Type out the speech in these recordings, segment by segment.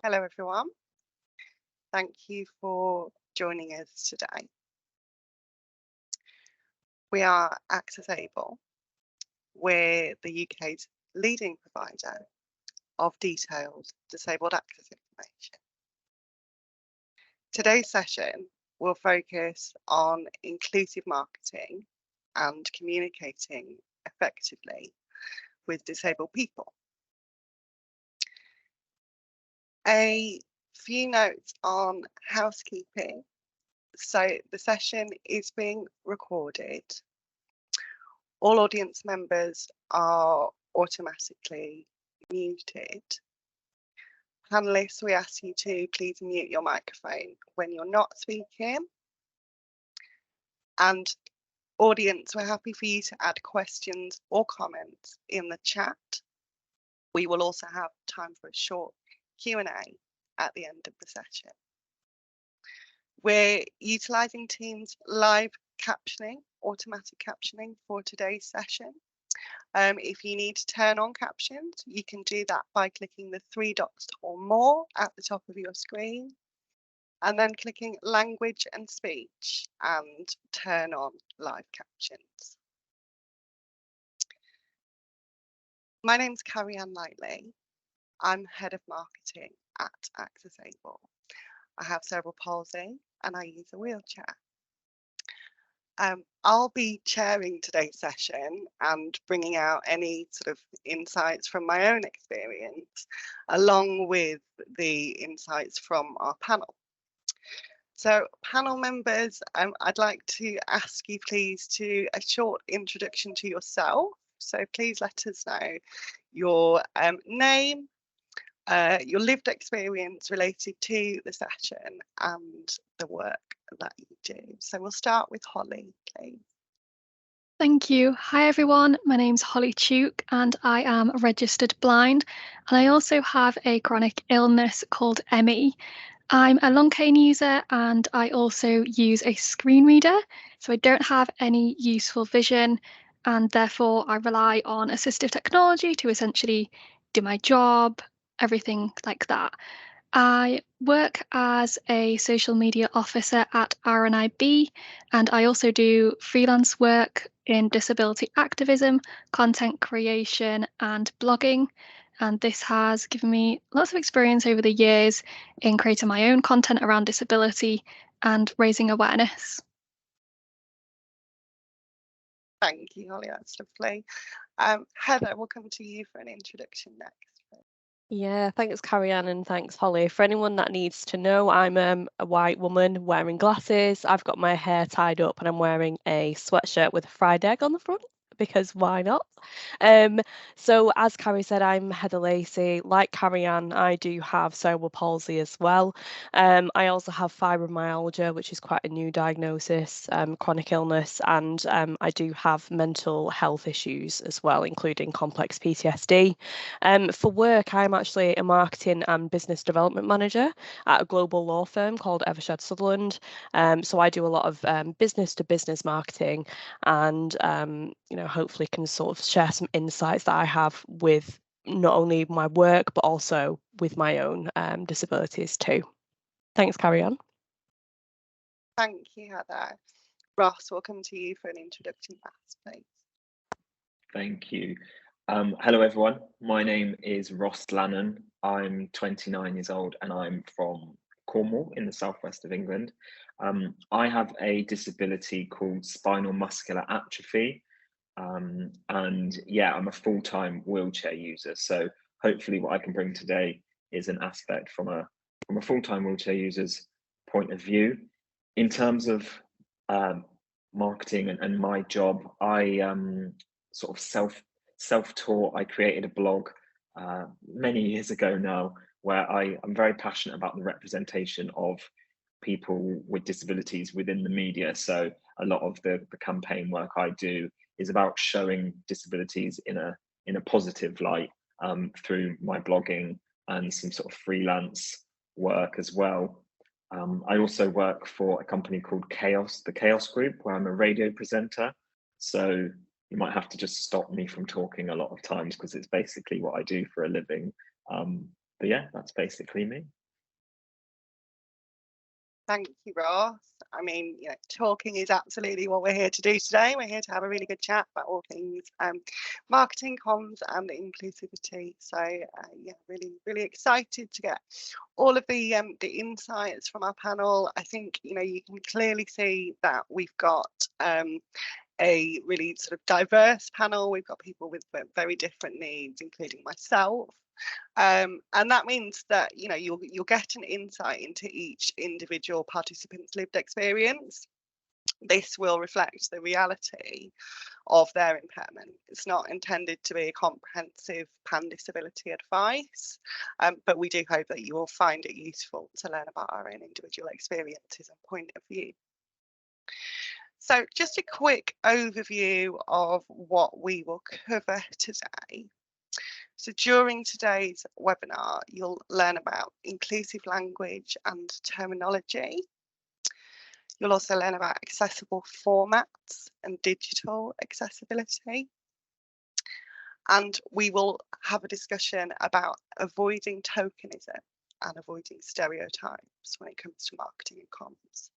Hello everyone. Thank you for joining us today. We are AccessAble. We're the UK's leading provider of detailed disabled access information. Today's session will focus on inclusive marketing and communicating effectively with disabled people. A few notes on housekeeping. So the session is being recorded. All audience members are automatically muted. Panelists, we ask you to please mute your microphone when you're not speaking. And audience, we're happy for you to add questions or comments in the chat. We will also have time for a short Q&A at the end of the session. We're utilising Teams live captioning, automatic captioning for today's session. If you need to turn on captions, you can do that by clicking the three dots or more at the top of your screen, and then clicking language and speech and turn on live captions. My name's Carrie-Anne Knightley. I'm Head of Marketing at AccessAble. I have cerebral palsy and I use a wheelchair. I'll be chairing today's session and bringing out any sort of insights from my own experience, along with the insights from our panel. So panel members, I'd like to ask you please to a short introduction to yourself. So please let us know your name, your lived experience related to the session and the work that you do. So we'll start with Holly, please. Thank you. Hi everyone, my name's Holly Tuke and I am registered blind, and I also have a chronic illness called ME. I'm a long cane user and I also use a screen reader, so I don't have any useful vision, and therefore I rely on assistive technology to essentially do my job, everything like that. I work as a social media officer at RNIB, and I also do freelance work in disability activism, content creation, and blogging. And this has given me lots of experience over the years in creating my own content around disability and raising awareness. Thank you, Holly, that's lovely. Heather, we'll come to you for an introduction next. Yeah, thanks Carrie-Anne and thanks Holly. For anyone that needs to know, I'm a white woman wearing glasses. I've got my hair tied up and I'm wearing a sweatshirt with a fried egg on the front, because why not? So as Carrie said, I'm Heather Lacey. Like Carrie-Anne, I do have cerebral palsy as well. I also have fibromyalgia, which is quite a new diagnosis, chronic illness, and I do have mental health issues as well, including complex PTSD. For work, I'm actually a marketing and business development manager at a global law firm called Evershed Sutherland. So I do a lot of business to business marketing, and hopefully can sort of share some insights that I have with not only my work but also with my own disabilities too. Thanks, Carrie-Anne. Thank you, Heather. Ross, we'll come to you for an introduction last, please. Thank you. Hello everyone, my name is Ross Lannon. I'm 29 years old and I'm from Cornwall in the southwest of England. I have a disability called spinal muscular atrophy, and yeah, I'm a full-time wheelchair user, so hopefully what I can bring today is an aspect from a full-time wheelchair user's point of view. In terms of marketing and my job, I sort of self-taught. I created a blog many years ago now where I'm very passionate about the representation of people with disabilities within the media. So a lot of the campaign work I do is about showing disabilities in a positive light through my blogging and some sort of freelance work as well. I also work for a company called Chaos, the Chaos Group, where I'm a radio presenter. So you might have to just stop me from talking a lot of times because it's basically what I do for a living. But yeah, that's basically me. Thank you, Ross. I mean, you know, talking is absolutely what we're here to do today. We're here to have a really good chat about all things marketing, comms, and inclusivity. So, yeah, really excited to get all of the insights from our panel. I think, you know, you can clearly see that we've got a really sort of diverse panel. We've got people with very different needs, including myself. And that means that, you know, you'll get an insight into each individual participant's lived experience. This will reflect the reality of their impairment. It's not intended to be a comprehensive pan-disability advice, but we do hope that you will find it useful to learn about our own individual experiences and point of view. So just a quick overview of what we will cover today. So during today's webinar, you'll learn about inclusive language and terminology. You'll also learn about accessible formats and digital accessibility. And we will have a discussion about avoiding tokenism and avoiding stereotypes when it comes to marketing and comms.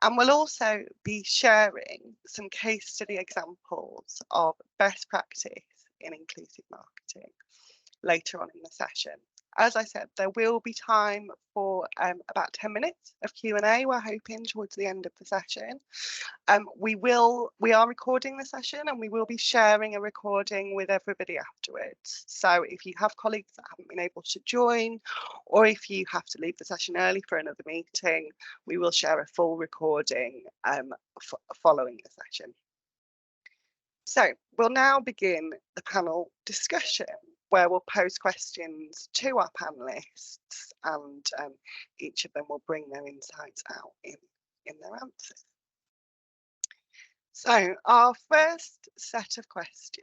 And we'll also be sharing some case study examples of best practice in inclusive marketing later on in the session. As I said, there will be time for about 10 minutes of Q&A, we're hoping, towards the end of the session. We are recording the session, and we will be sharing a recording with everybody afterwards. So if you have colleagues that haven't been able to join, or if you have to leave the session early for another meeting, we will share a full recording following the session. So we'll now begin the panel discussion, where we'll pose questions to our panelists, and each of them will bring their insights out in their answers. So our first set of questions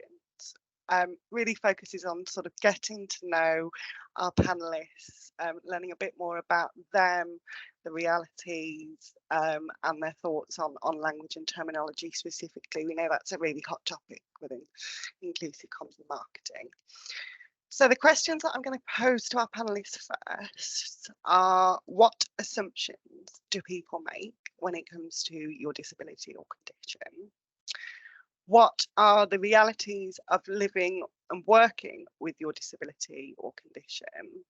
really focuses on sort of getting to know our panelists, learning a bit more about them, the realities, and their thoughts on language and terminology specifically. We know that's a really hot topic within inclusive comms and marketing. So the questions that I'm going to pose to our panelists first are: what assumptions do people make when it comes to your disability or condition? What are the realities of living and working with your disability or condition?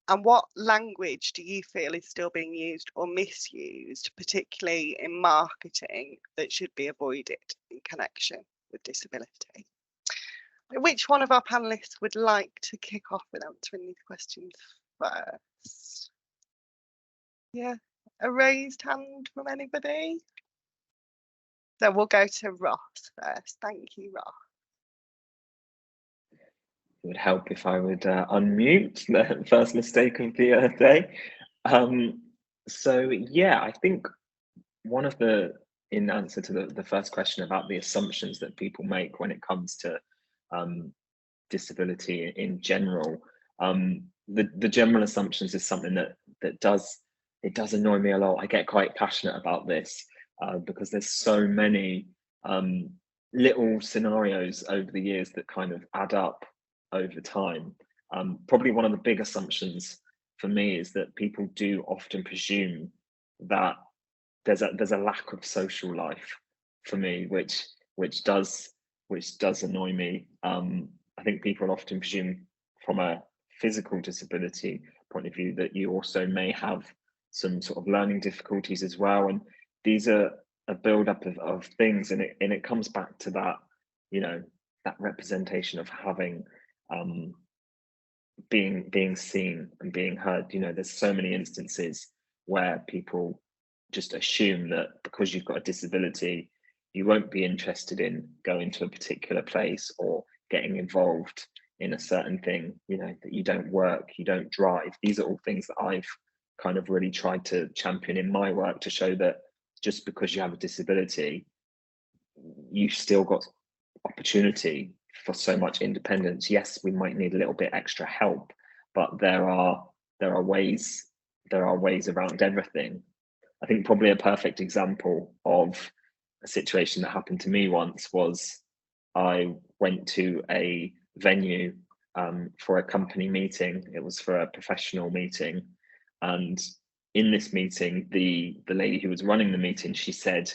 And what language do you feel is still being used or misused, particularly in marketing, that should be avoided in connection with disability? Which one of our panelists would like to kick off with answering these questions first? Yeah, a raised hand from anybody? So we'll go to Ross first. Thank you, Ross. It would help if I would unmute, the first mistake of the day. So yeah, I think one of in answer to the first question about the assumptions that people make when it comes to disability in general, the general assumptions is something that does annoy me a lot. I get quite passionate about this because there's so many little scenarios over the years that kind of add up over time. Probably one of the big assumptions for me is that people do often presume that there's a lack of social life for me, which does annoy me. I think people often presume from a physical disability point of view that you also may have some sort of learning difficulties as well, and these are a build-up of things, and it comes back to that, you know, that representation of having being seen and being heard. You know, there's so many instances where people just assume that because you've got a disability, you won't be interested in going to a particular place or getting involved in a certain thing, you know, that you don't work, you don't drive. These are all things that I've kind of really tried to champion in my work, to show that just because you have a disability, you've still got opportunity for so much independence. Yes, we might need a little bit extra help, but there are ways around everything. I think probably a perfect example of a situation that happened to me once was I went to a venue for a company meeting. It was for a professional meeting, and in this meeting, the lady who was running the meeting, she said,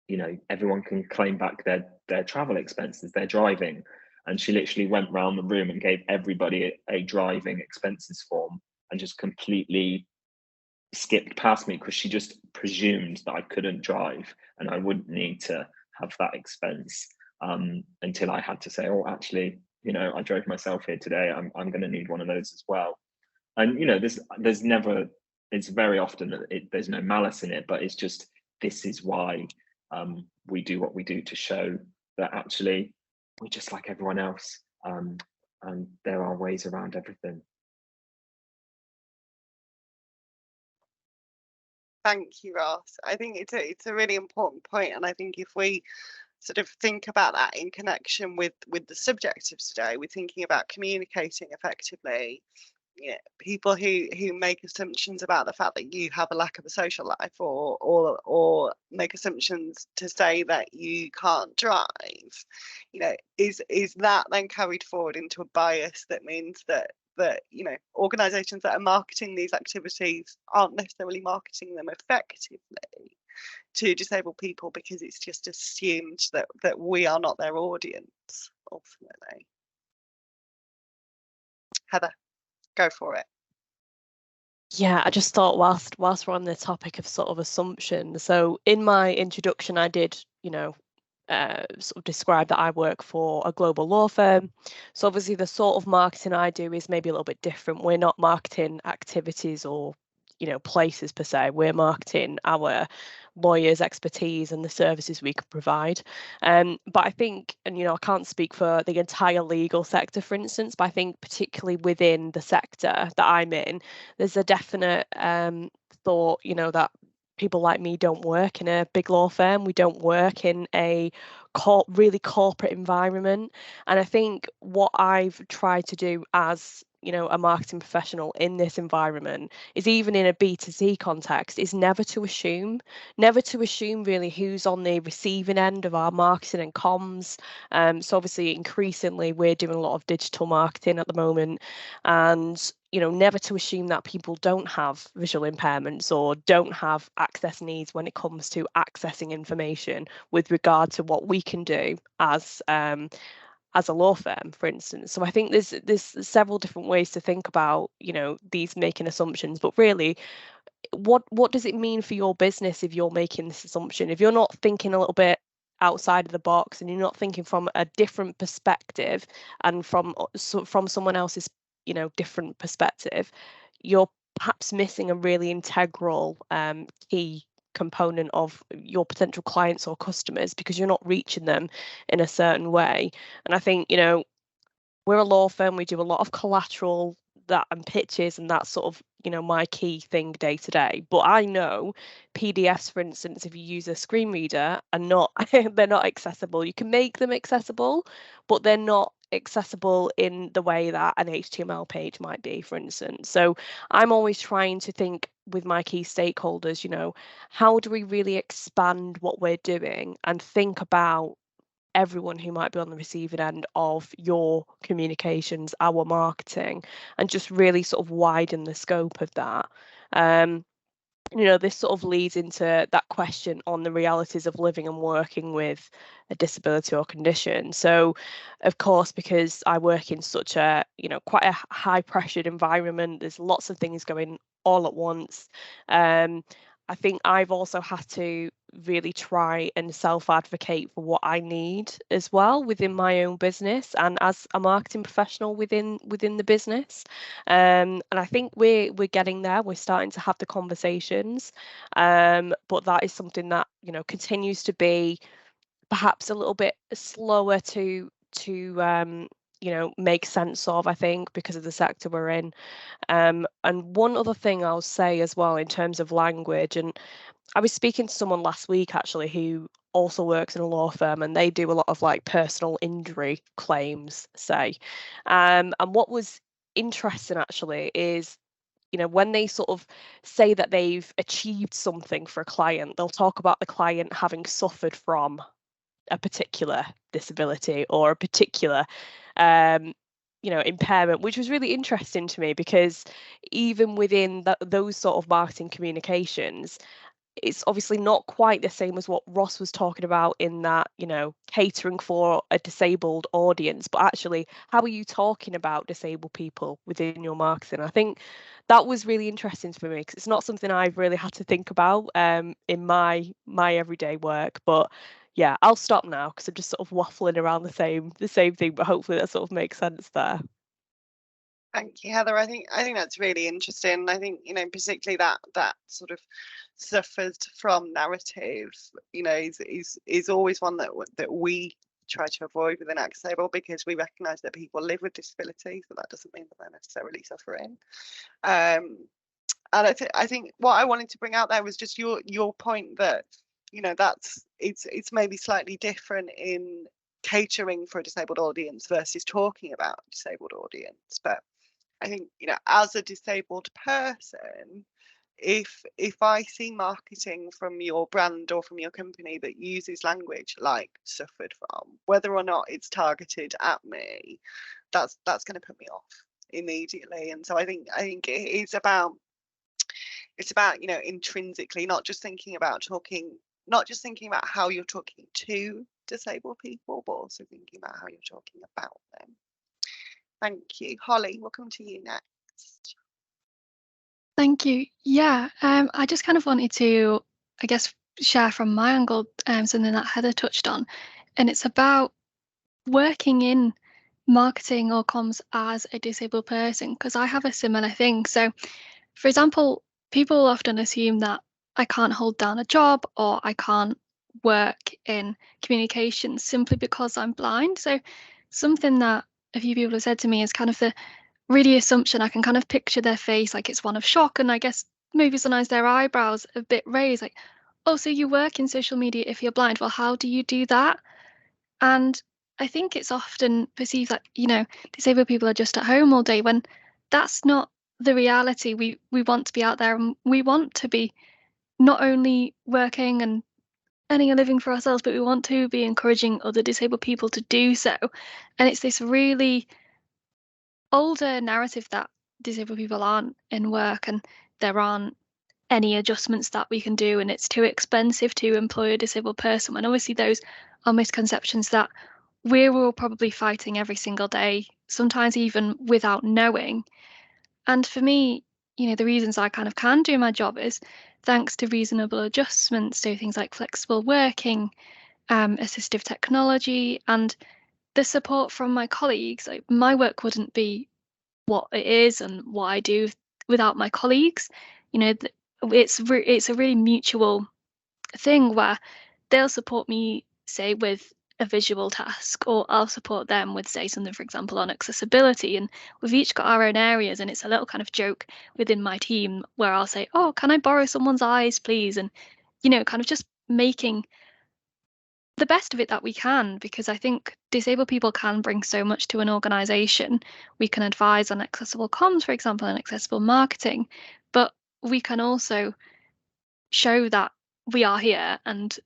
you know, everyone can claim back their travel expenses, their driving. And she literally went around the room and gave everybody a driving expenses form and just completely skipped past me, because she just presumed that I couldn't drive and I wouldn't need to have that expense, until I had to say, oh, actually, you know, I drove myself here today. I'm going to need one of those as well. And, you know, there's never, it's very often that there's no malice in it, but it's just, this is why we do what we do, to show that actually we're just like everyone else, and there are ways around everything. Thank you, Ross. I think it's a really important point, and I think if we sort of think about that in connection with the subject of today, we're thinking about communicating effectively. You know, people who make assumptions about the fact that you have a lack of a social life, or make assumptions to say that you can't drive, you know, is that then carried forward into a bias that means that you know, organisations that are marketing these activities aren't necessarily marketing them effectively to disabled people, because it's just assumed that we are not their audience ultimately. Heather, go for it. Yeah, I just thought whilst we're on the topic of sort of assumptions, so in my introduction I did, you know, sort of describe that I work for a global law firm. So obviously the sort of marketing I do is maybe a little bit different. We're not marketing activities or, you know, places per se. We're marketing our lawyers' expertise and the services we can provide. But I think, and you know, I can't speak for the entire legal sector, for instance, but I think particularly within the sector that I'm in, there's a definite thought, you know, that people like me don't work in a big law firm. We don't work in a really corporate environment. And I think what I've tried to do as, you know, a marketing professional in this environment is, even in a B2C context, is never to assume really who's on the receiving end of our marketing and comms. So obviously increasingly we're doing a lot of digital marketing at the moment, and you know, never to assume that people don't have visual impairments or don't have access needs when it comes to accessing information with regard to what we can do as a law firm, for instance. So I think there's several different ways to think about, you know, these making assumptions, but really, what does it mean for your business if you're making this assumption? If you're not thinking a little bit outside of the box and you're not thinking from a different perspective and from someone else's, you know, different perspective, you're perhaps missing a really integral key component of your potential clients or customers, because you're not reaching them in a certain way. And I think, you know, we're a law firm, we do a lot of collateral that and pitches, and that's sort of, you know, my key thing day to day. But I know PDFs, for instance, if you use a screen reader, are not they're not accessible. You can make them accessible, but they're not accessible in the way that an HTML page might be, for instance. So I'm always trying to think with my key stakeholders, you know, how do we really expand what we're doing and think about everyone who might be on the receiving end of your communications, our marketing, and just really sort of widen the scope of that. You know, this sort of leads into that question on the realities of living and working with a disability or condition. So, of course, because I work in such a, you know, quite a high pressured environment, there's lots of things going all at once. I think I've also had to really try and self-advocate for what I need as well within my own business and as a marketing professional within the business. And I think we're getting there. We're starting to have the conversations, but that is something that, you know, continues to be perhaps a little bit slower to you know, make sense of, I think, because of the sector we're in. And one other thing I'll say as well in terms of language, and I was speaking to someone last week actually who also works in a law firm, and they do a lot of like personal injury claims, say. And what was interesting actually is, you know, when they sort of say that they've achieved something for a client, they'll talk about the client having suffered from a particular disability or a particular impairment, which was really interesting to me, because even within those sort of marketing communications, it's obviously not quite the same as what Ross was talking about in that, catering for a disabled audience, but actually, how are you talking about disabled people within your marketing? I think that was really interesting for me, because it's not something I've really had to think about in my everyday work. But yeah, I'll stop now because I'm just sort of waffling around the same thing, but hopefully that sort of makes sense there. Thank you, Heather. I think that's really interesting. I think, particularly that sort of suffers from narrative, is always one that we try to avoid within AccessAble, because we recognise that people live with disability, so that doesn't mean that they're necessarily suffering. And I think what I wanted to bring out there was just your point that, it's maybe slightly different in catering for a disabled audience versus talking about a disabled audience. But I think, as a disabled person, if I see marketing from your brand or from your company that uses language like suffered from, whether or not it's targeted at me, that's going to put me off immediately. And so I think it's about intrinsically not just thinking about how you're talking to disabled people, but also thinking about how you're talking about them. Thank you. Holly, we'll come to you next. Thank you. Yeah, I just kind of wanted to, I guess, share from my angle something that Heather touched on, and it's about working in marketing or comms as a disabled person, because I have a similar thing. So, for example, people often assume that I can't hold down a job or I can't work in communications simply because I'm blind. So, something that a few people have said to me is kind of the really assumption. I can kind of picture their face like it's one of shock, and I guess maybe sometimes their eyebrows a bit raised, like, oh, so you work in social media if you're blind? Well, how do you do that? And I think it's often perceived that, disabled people are just at home all day, when that's not the reality. We want to be out there, and we want to be not only working and earning a living for ourselves, but we want to be encouraging other disabled people to do so. And it's this really older narrative that disabled people aren't in work and there aren't any adjustments that we can do, and it's too expensive to employ a disabled person, when obviously those are misconceptions that we're all probably fighting every single day, sometimes even without knowing. And for me, the reasons I kind of can do my job is thanks to reasonable adjustments, so things like flexible working, assistive technology, and the support from my colleagues. Like, my work wouldn't be what it is and what I do without my colleagues. It's a really mutual thing where they'll support me, say, with a visual task, or I'll support them with, say, something, for example, on accessibility. And we've each got our own areas, and it's a little kind of joke within my team where I'll say, oh, can I borrow someone's eyes, please? And, kind of just making the best of it that we can, because I think disabled people can bring so much to an organisation. We can advise on accessible comms, for example, and accessible marketing, but we can also show that we are here and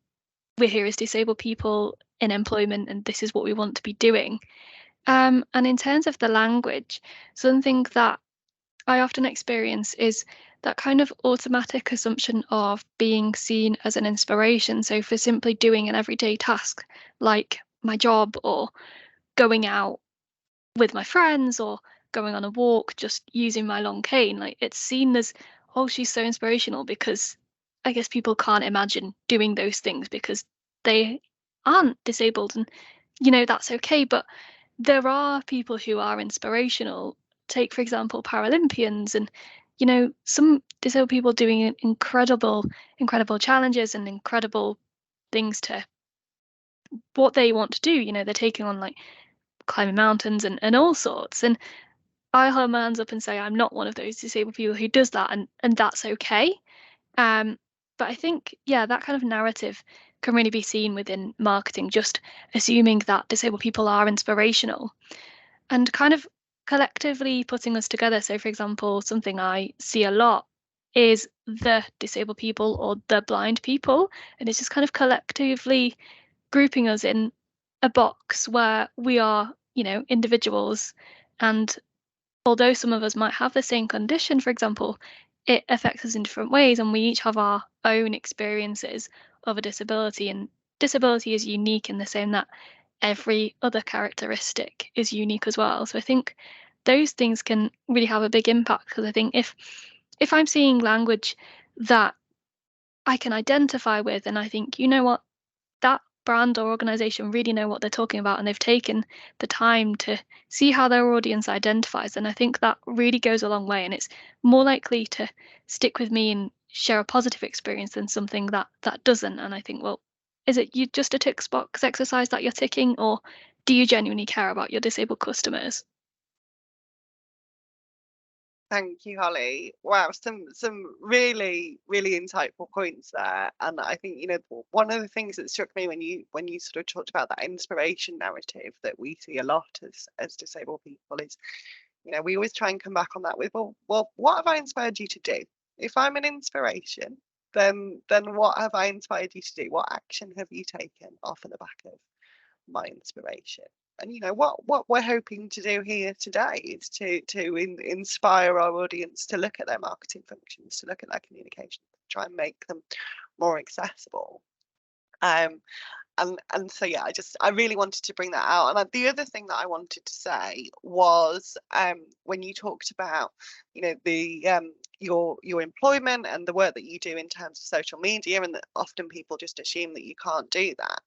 we're here as disabled people in employment, and this is what we want to be doing. And in terms of the language, something that I often experience is that kind of automatic assumption of being seen as an inspiration. So for simply doing an everyday task like my job, or going out with my friends, or going on a walk, just using my long cane, like, it's seen as, oh, she's so inspirational, because I guess people can't imagine doing those things because they aren't disabled, and that's okay. But there are people who are inspirational. Take, for example, Paralympians, and some disabled people doing incredible challenges and incredible things to what they want to do. They're taking on, like, climbing mountains and all sorts. And I hold my hands up and say I'm not one of those disabled people who does that, and that's okay. But I think, yeah, that kind of narrative can really be seen within marketing, just assuming that disabled people are inspirational and kind of collectively putting us together. So, for example, something I see a lot is the disabled people or the blind people, and it's just kind of collectively grouping us in a box where we are, individuals, and although some of us might have the same condition, for example, it affects us in different ways, and we each have our own experiences of a disability, and disability is unique in the same that every other characteristic is unique as well. So I think those things can really have a big impact, because I think if I'm seeing language that I can identify with, and I think, you know what, that brand or organization really know what they're talking about, and they've taken the time to see how their audience identifies, and I think that really goes a long way, and it's more likely to stick with me and share a positive experience than something that doesn't. And I think, well, is it you just a tick box exercise that you're ticking, or do you genuinely care about your disabled customers? Thank you, Holly. Wow, some really insightful points there. And I think, one of the things that struck me when you sort of talked about that inspiration narrative that we see a lot as disabled people is, we always try and come back on that with, well, what have I inspired you to do? If I'm an inspiration, then what have I inspired you to do? What action have you taken off of the back of my inspiration? And what we're hoping to do here today is to inspire our audience to look at their marketing functions, to look at their communication, try and make them more accessible. And so yeah, I really wanted to bring that out. And the other thing that I wanted to say was, when you talked about your employment and the work that you do in terms of social media, and that often people just assume that you can't do that.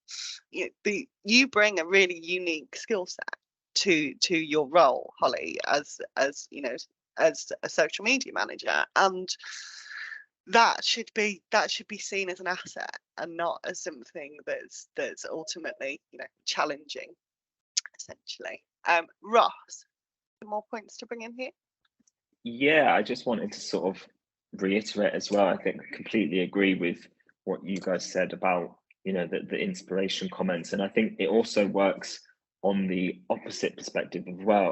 You bring a really unique skill set to your role, Holly, as a social media manager, and that should be seen as an asset and not as something that's ultimately challenging, essentially. Ross, some more points to bring in here? Yeah, I just wanted to sort of reiterate as well. I think I completely agree with what you guys said about the inspiration comments, and I think it also works on the opposite perspective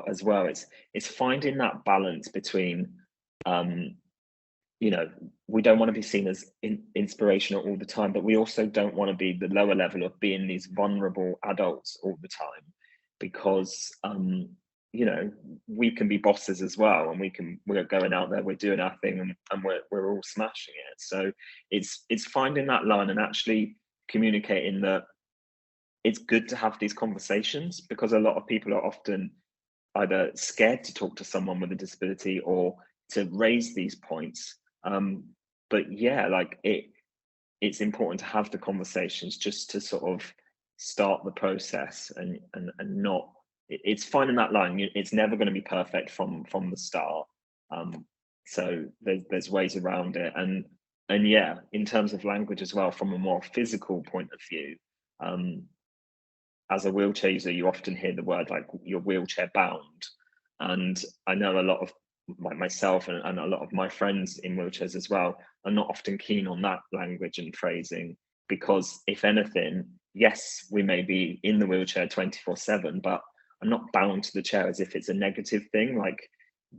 as well. It's finding that balance between we don't want to be seen as inspirational all the time, but we also don't want to be the lower level of being these vulnerable adults all the time, because we can be bosses as well, and we're going out there, we're doing our thing, and we're all smashing it. So it's finding that line and actually communicating that it's good to have these conversations, because a lot of people are often either scared to talk to someone with a disability or to raise these points. But yeah, like it's important to have the conversations just to sort of start the process, and not, it's finding that line. It's never going to be perfect from the start. So there's ways around it, and yeah, in terms of language as well, from a more physical point of view, as a wheelchair user, you often hear the word like you're wheelchair bound, and I know a lot of myself and a lot of my friends in wheelchairs as well are not often keen on that language and phrasing, because if anything, yes, we may be in the wheelchair 24/7, but I'm not bound to the chair as if it's a negative thing. Like,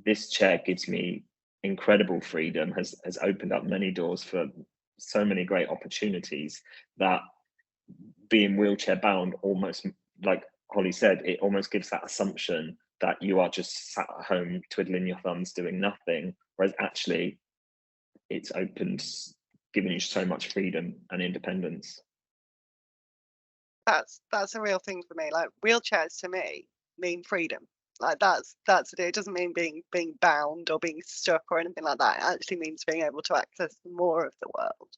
this chair gives me incredible freedom, has opened up many doors for so many great opportunities, that being wheelchair bound, almost like Holly said, it almost gives that assumption that you are just sat at home twiddling your thumbs doing nothing, whereas actually it's given you so much freedom and independence. That's a real thing for me. Like, wheelchairs to me mean freedom. Like, that's it. It doesn't mean being bound or being stuck or anything like that. It actually means being able to access more of the world.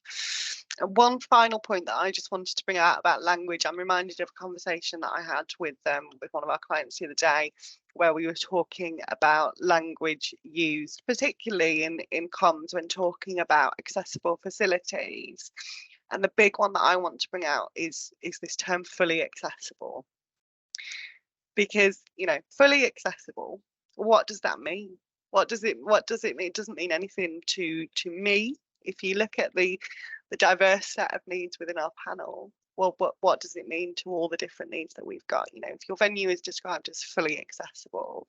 And one final point that I just wanted to bring out about language, I'm reminded of a conversation that I had with one of our clients the other day, where we were talking about language used, particularly in comms, when talking about accessible facilities. And the big one that I want to bring out is this term fully accessible. Because, fully accessible, what does that mean? What does it mean? It doesn't mean anything to me. If you look at the diverse set of needs within our panel, well, what does it mean to all the different needs that we've got? If your venue is described as fully accessible,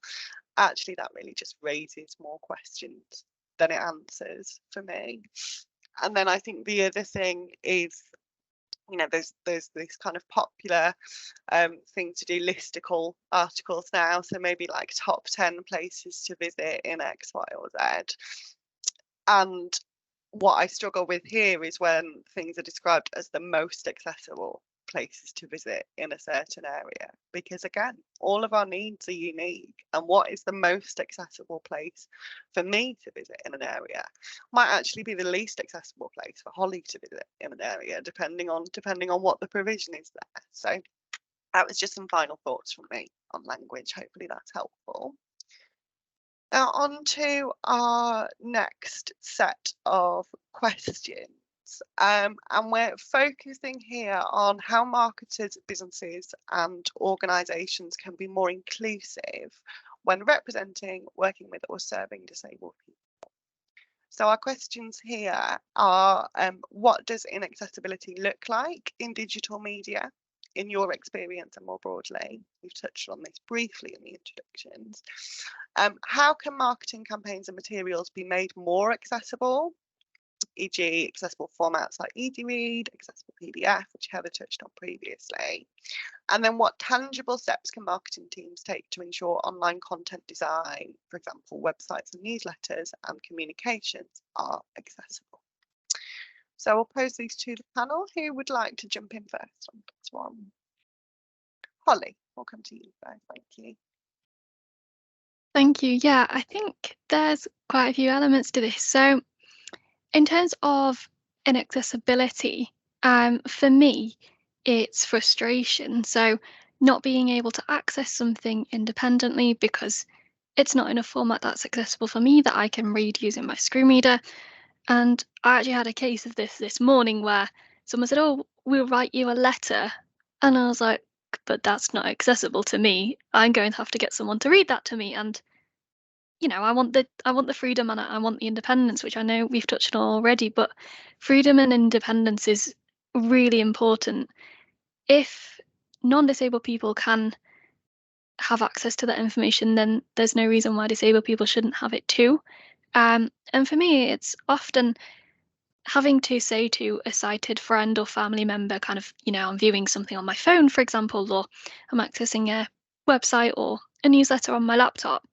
actually that really just raises more questions than it answers for me. And then I think the other thing is, you know, there's this kind of popular thing to do, listicle articles now, so maybe like top 10 places to visit in X, Y, or Z. And what I struggle with here is when things are described as the most accessible places to visit in a certain area, because again, all of our needs are unique, and what is the most accessible place for me to visit in an area might actually be the least accessible place for Holly to visit in an area, depending on what the provision is there. So that was just some final thoughts from me on language. Hopefully that's helpful. Now on to our next set of questions. And we're focusing here on how marketers, businesses and organisations can be more inclusive when representing, working with or serving disabled people. So our questions here are, what does inaccessibility look like in digital media, in your experience and more broadly? We've touched on this briefly in the introductions. How can marketing campaigns and materials be made more accessible? E.g. accessible formats like EasyRead, accessible PDF, which Heather touched on previously. And then what tangible steps can marketing teams take to ensure online content design, for example, websites and newsletters and communications, are accessible? So I'll pose these to the panel. Who would like to jump in first on this one? Holly, we'll come to you first. Thank you. Thank you. Yeah, I think there's quite a few elements to this. So in terms of inaccessibility, for me, it's frustration. So not being able to access something independently because it's not in a format that's accessible for me that I can read using my screen reader. And I actually had a case of this morning where someone said, "Oh, we'll write you a letter." And I was like, but that's not accessible to me. I'm going to have to get someone to read that to me. And you know, I want the freedom and I want the independence, which I know we've touched on already, but freedom and independence is really important. If non-disabled people can have access to that information, then there's no reason why disabled people shouldn't have it too. And for me, it's often having to say to a sighted friend or family member, kind of, you know, I'm viewing something on my phone, for example, or I'm accessing a website or a newsletter on my laptop.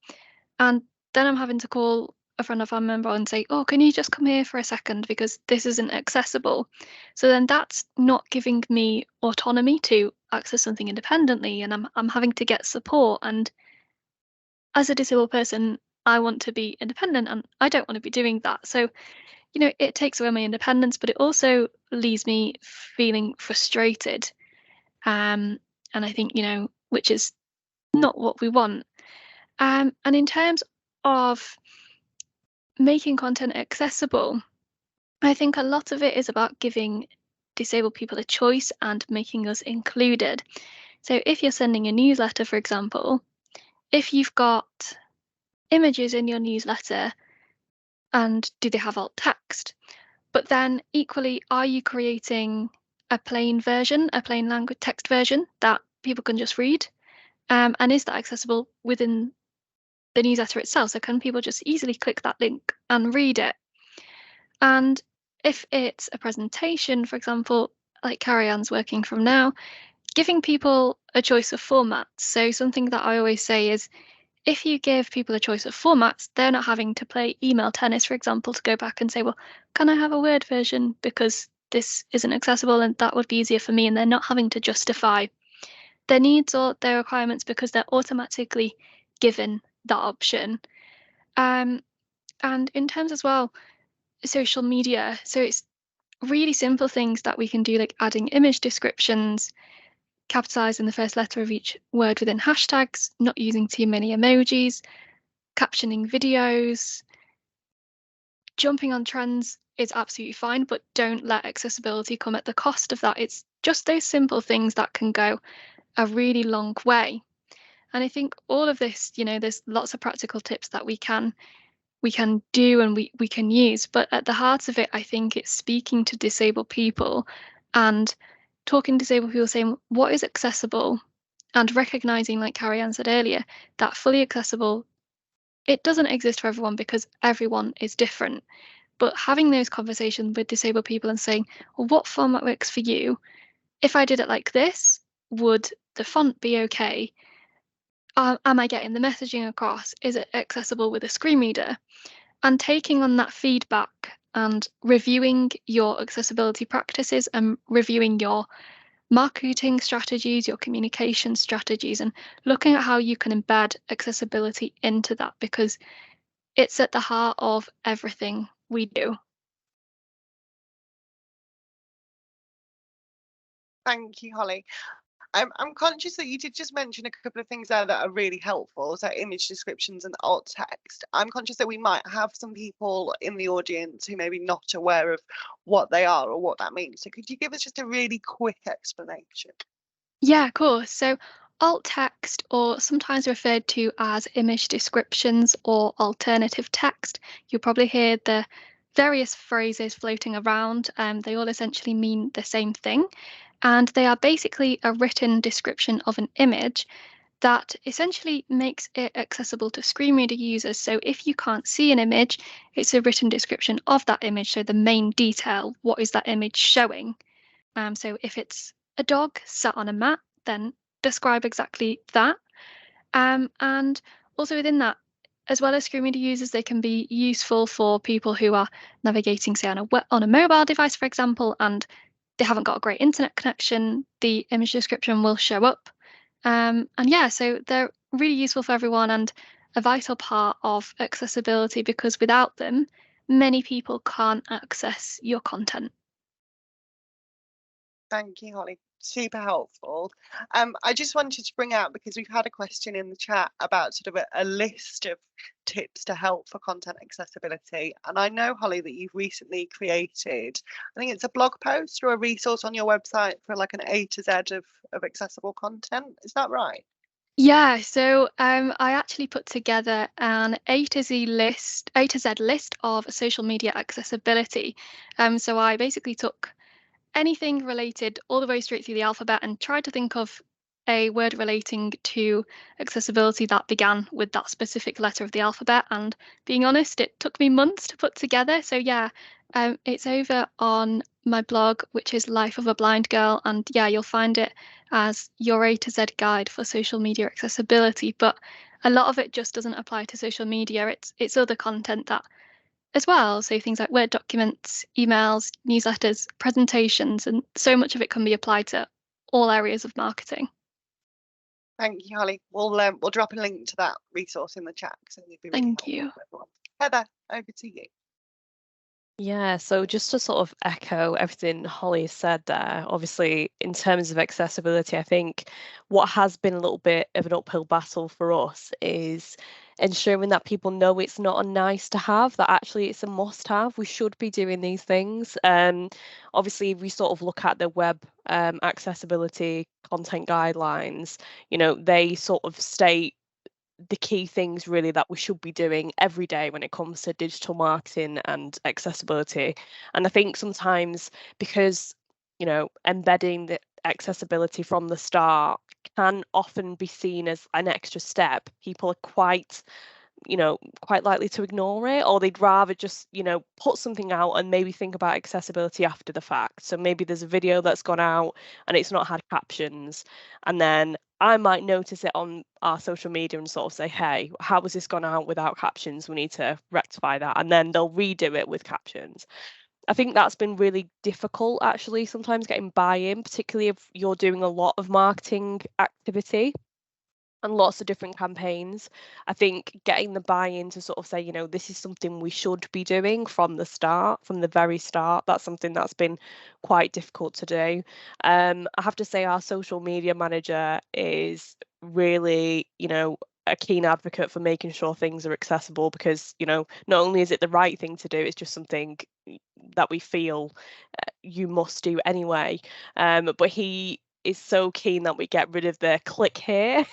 And then I'm having to call a friend or family member and say, "Oh, can you just come here for a second because this isn't accessible?" So then that's not giving me autonomy to access something independently, and I'm having to get support. And as a disabled person, I want to be independent, and I don't want to be doing that. So, you know, it takes away my independence, but it also leaves me feeling frustrated. And I think, you know, which is not what we want. And in terms of making content accessible, I think a lot of it is about giving disabled people a choice and making us included. So if you're sending a newsletter, for example, if you've got images in your newsletter, and do they have alt text? But then equally, are you creating a plain version, a plain language text version that people can just read? And is that accessible within the newsletter itself? So can people just easily click that link and read it? And if it's a presentation, for example, like Carrie-Anne's working from now, giving people a choice of formats. So something that I always say is, if you give people a choice of formats, they're not having to play email tennis, for example, to go back and say, well, can I have a Word version because this isn't accessible and that would be easier for me. And they're not having to justify their needs or their requirements because they're automatically given that option. And in terms as well, social media, so it's really simple things that we can do, like adding image descriptions, capitalizing the first letter of each word within hashtags, not using too many emojis, captioning videos. Jumping on trends is absolutely fine, but don't let accessibility come at the cost of that. It's just those simple things that can go a really long way. And I think all of this, you know, there's lots of practical tips that we can do and we can use, but at the heart of it, I think it's speaking to disabled people and talking to disabled people, saying what is accessible, and recognizing, like Carrie-Anne said earlier, that fully accessible, it doesn't exist for everyone because everyone is different. But having those conversations with disabled people and saying, well, what format works for you? if I did it like this, would the font be okay? Am I getting the messaging across? Is it accessible with a screen reader? And taking on that feedback and reviewing your accessibility practices and reviewing your marketing strategies, your communication strategies, and looking at how you can embed accessibility into that, because it's at the heart of everything we do. Thank you, Holly. I'm conscious that you did just mention a couple of things there that are really helpful, so image descriptions and alt text. I'm conscious that we might have some people in the audience who may be not aware of what they are or what that means. So could you give us just a really quick explanation? Yeah, of course. So alt text, or sometimes referred to as image descriptions or alternative text, you'll probably hear the various phrases floating around. They all essentially mean the same thing. And they are basically a written description of an image that essentially makes it accessible to screen reader users. So if you can't see an image, it's a written description of that image. So the main detail, what is that image showing? So if it's a dog sat on a mat, then describe exactly that. And also within that, as well as screen reader users, they can be useful for people who are navigating, say, on a mobile device, for example, and they haven't got a great internet connection. The image description will show up. And yeah, so they're really useful for everyone and a vital part of accessibility, because without them, many people can't access your content. Thank you, Holly. Super helpful. I just wanted to bring out, because we've had a question in the chat about sort of a list of tips to help for content accessibility. And I know, Holly, that you've recently created, I think it's a blog post or a resource on your website for like an A to Z of accessible content. Is that right? Yeah, so I actually put together an A to Z list of social media accessibility. So I basically took anything related all the way straight through the alphabet and tried to think of a word relating to accessibility that began with that specific letter of the alphabet. And being honest, it took me months to put together. So yeah, it's over on my blog, which is Life of a Blind Girl. And yeah, you'll find it as your A to Z guide for social media accessibility. But a lot of it just doesn't apply to social media. It's other content that as well. So things like Word documents, emails, newsletters, presentations, and so much of it can be applied to all areas of marketing. Thank you, Holly. We'll drop a link to that resource in the chat, so it'd be really Thank helpful you. for everyone. Heather, over to you. Yeah, so just to sort of echo everything Holly said there, obviously, in terms of accessibility, I think what has been a little bit of an uphill battle for us is ensuring that people know it's not a nice to have, that actually it's a must have. We should be doing these things. Obviously, if we sort of look at the web accessibility content guidelines, you know, they sort of state the key things really that we should be doing every day when it comes to digital marketing and accessibility. And I think sometimes because, you know, embedding the accessibility from the start can often be seen as an extra step, people are quite, you know, quite likely to ignore it, or they'd rather just, you know, put something out and maybe think about accessibility after the fact. So maybe there's a video that's gone out and it's not had captions, and then I might notice it on our social media and sort of say, hey, how has this gone out without captions? We need to rectify that. And then they'll redo it with captions. I think that's been really difficult, actually, sometimes getting buy-in, particularly if you're doing a lot of marketing activity and lots of different campaigns. I think getting the buy-in to sort of say, you know, this is something we should be doing from the start, from the very start, that's something that's been quite difficult to do. I have to say our social media manager is really, you know, a keen advocate for making sure things are accessible, because, you know, not only is it the right thing to do, it's just something that we feel you must do anyway. But he is so keen that we get rid of the click here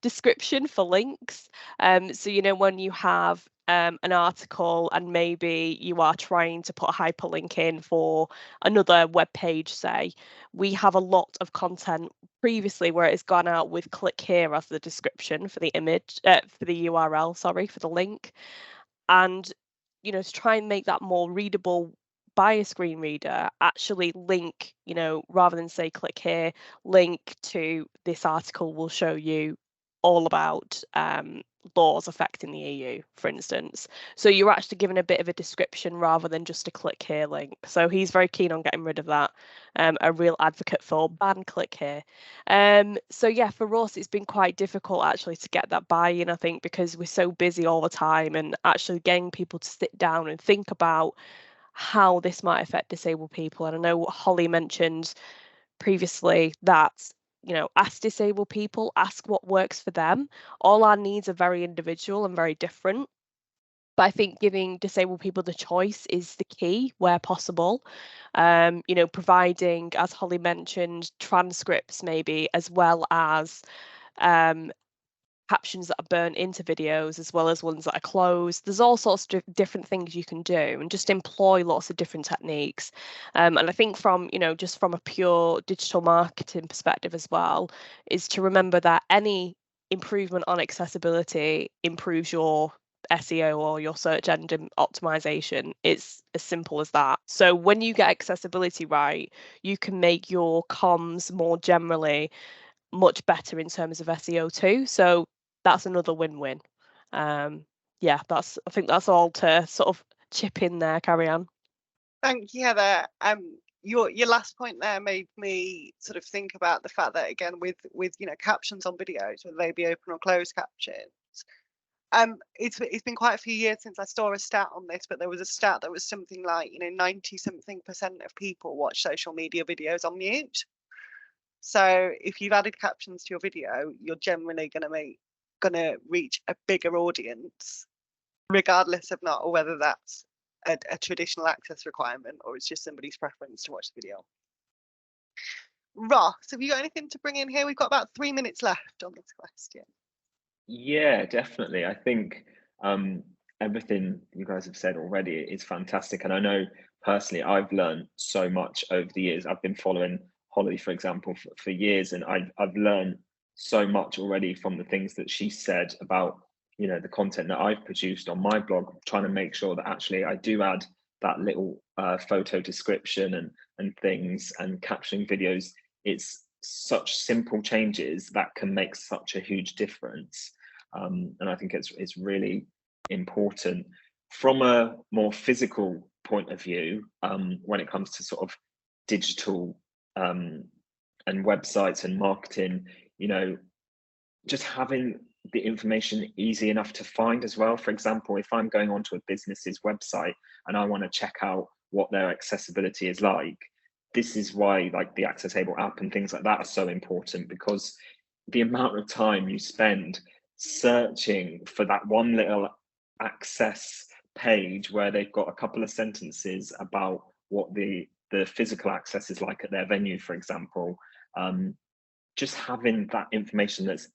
description for links. So, you know, when you have an article and maybe you are trying to put a hyperlink in for another web page, say, we have a lot of content previously where it's gone out with click here as the description for the image, for the URL, sorry, for the link. And, you know, to try and make that more readable buy a screen reader, actually link, you know, rather than say click here, link to this article will show you all about laws affecting the EU, for instance. So you're actually given a bit of a description rather than just a click here link. So he's very keen on getting rid of that. A real advocate for ban click here. So yeah, for us, it's been quite difficult actually to get that buy-in, I think, because we're so busy all the time, and actually getting people to sit down and think about how this might affect disabled people. And I know what Holly mentioned previously, that, you know, ask disabled people, ask what works for them. All our needs are very individual and very different. But I think giving disabled people the choice is the key where possible. You know, providing, as Holly mentioned, transcripts maybe, as well as captions that are burnt into videos, as well as ones that are closed. There's all sorts of different things you can do, and just employ lots of different techniques. And I think from, you know, just from a pure digital marketing perspective as well, is to remember that any improvement on accessibility improves your SEO or your search engine optimization. It's as simple as that. So when you get accessibility right, you can make your comms more generally much better in terms of SEO too. So that's another win-win. Yeah, I think that's all to sort of chip in there, Carrie Ann. Thank you, Heather. Your last point there made me sort of think about the fact that, again, with you know, captions on videos, whether they be open or closed captions, it's been quite a few years since I saw a stat on this, but there was a stat that was something like, you know, 90-something% of people watch social media videos on mute. So if you've added captions to your video, you're generally gonna reach a bigger audience, regardless of not, or whether that's a traditional access requirement or it's just somebody's preference to watch the video. Ross, have you got anything to bring in here? We've got about 3 minutes left on this question. Yeah, definitely. I think everything you guys have said already is fantastic. And I know personally, I've learned so much over the years. I've been following Holly, for example, for years, and I've learned so much already from the things that she said about, you know, the content that I've produced on my blog, trying to make sure that actually I do add that little photo description and things, and captioning videos. It's such simple changes that can make such a huge difference. And I think it's really important. From a more physical point of view, when it comes to sort of digital and websites and marketing, you know, just having the information easy enough to find as well. For example, if I'm going onto a business's website and I want to check out what their accessibility is like, this is why like the AccessAble app and things like that are so important, because the amount of time you spend searching for that one little access page where they've got a couple of sentences about what the physical access is like at their venue, for example, just having that information that's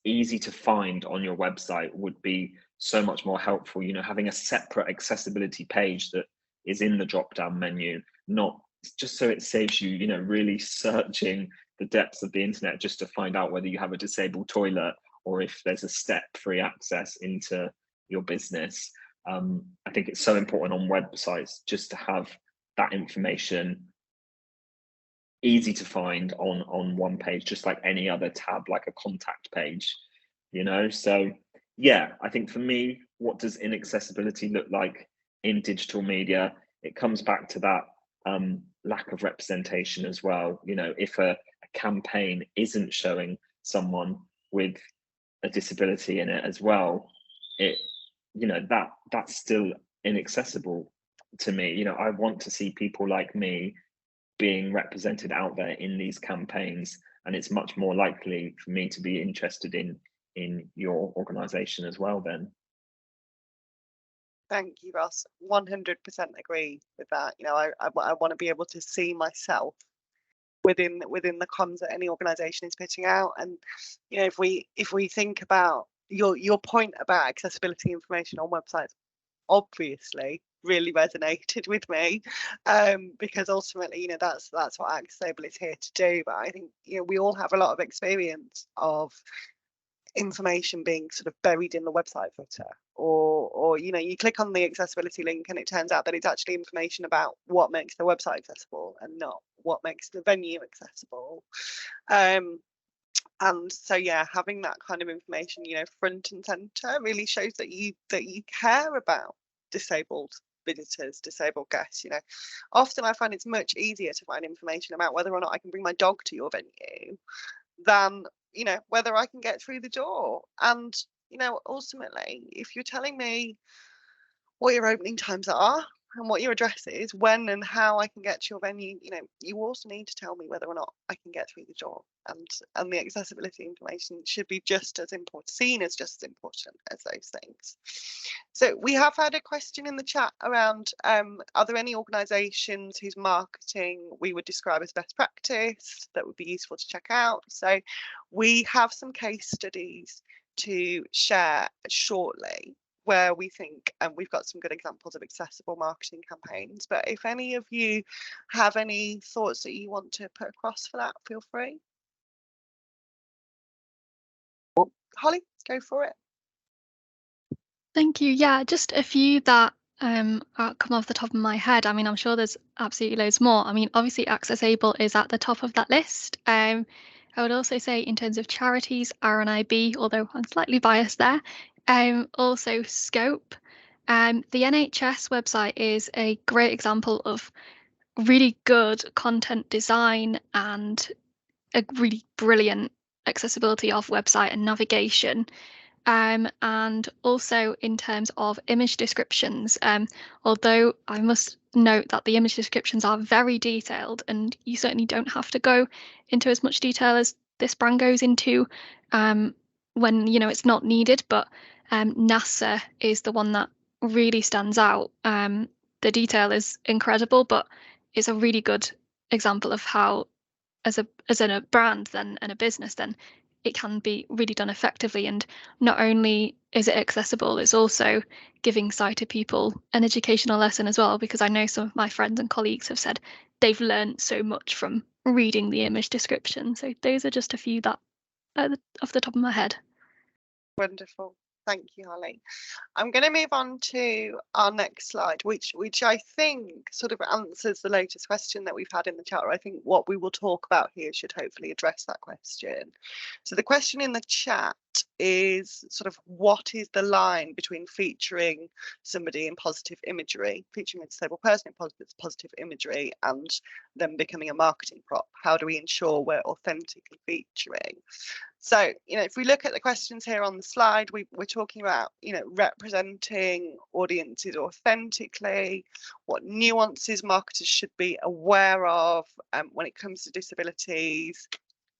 easy to find on your website would be so much more helpful. You know, having a separate accessibility page that is in the drop down menu, not just so it saves you, you know, really searching the depths of the internet just to find out whether you have a disabled toilet or if there's a step-free access into your business. I think it's so important on websites just to have that information easy to find on one page, just like any other tab, like a contact page, you know. So yeah, I think for me, what does inaccessibility look like in digital media? It comes back to that lack of representation as well. You know, if a campaign isn't showing someone with a disability in it as well, it, you know, that's still inaccessible to me. You know, I want to see people like me being represented out there in these campaigns, and it's much more likely for me to be interested in your organization as well then. Thank you, Ross. 100% agree with that. You know, I want to be able to see myself within the comms that any organization is putting out. And you know, if we think about your point about accessibility information on websites, obviously really resonated with me, because ultimately, you know, that's what AccessAble is here to do. But I think, you know, we all have a lot of experience of information being sort of buried in the website footer or you know, you click on the accessibility link and it turns out that it's actually information about what makes the website accessible and not what makes the venue accessible. And so yeah, having that kind of information, you know, front and center really shows that you care about disabled visitors, disabled guests. You know, often I find it's much easier to find information about whether or not I can bring my dog to your venue than, you know, whether I can get through the door. And, you know, ultimately, if you're telling me what your opening times are and what your address is, when and how I can get to your venue, you know, you also need to tell me whether or not I can get through the door. And the accessibility information should be just as important, seen as just as important as those things. So we have had a question in the chat around, are there any organisations whose marketing we would describe as best practice that would be useful to check out? So we have some case studies to share shortly, where we think, and we've got some good examples of accessible marketing campaigns, but if any of you have any thoughts that you want to put across for that, feel free. Holly, go for it. Thank you. Yeah, just a few that come off the top of my head. I mean, I'm sure there's absolutely loads more. I mean, obviously AccessAble is at the top of that list. I would also say in terms of charities, RNIB, although I'm slightly biased there. Also Scope. The NHS website is a great example of really good content design and a really brilliant accessibility of website and navigation. And also in terms of image descriptions, although I must note that the image descriptions are very detailed and you certainly don't have to go into as much detail as this brand goes into when, you know, it's not needed, but NASA is the one that really stands out. The detail is incredible, but it's a really good example of how as a brand then and a business then it can be really done effectively. And not only is it accessible, it's also giving sighted people an educational lesson as well, because I know some of my friends and colleagues have said they've learned so much from reading the image description. So those are just a few that off the top of my head. Wonderful. Thank you, Holly. I'm going to move on to our next slide, which I think sort of answers the latest question that we've had in the chat, or I think what we will talk about here should hopefully address that question. So the question in the chat is sort of, what is the line between featuring somebody in positive imagery, featuring a disabled person in positive imagery, and them becoming a marketing prop? How do we ensure we're authentically featuring? So, you know, if we look at the questions here on the slide, we're talking about, you know, representing audiences authentically, what nuances marketers should be aware of when it comes to disabilities,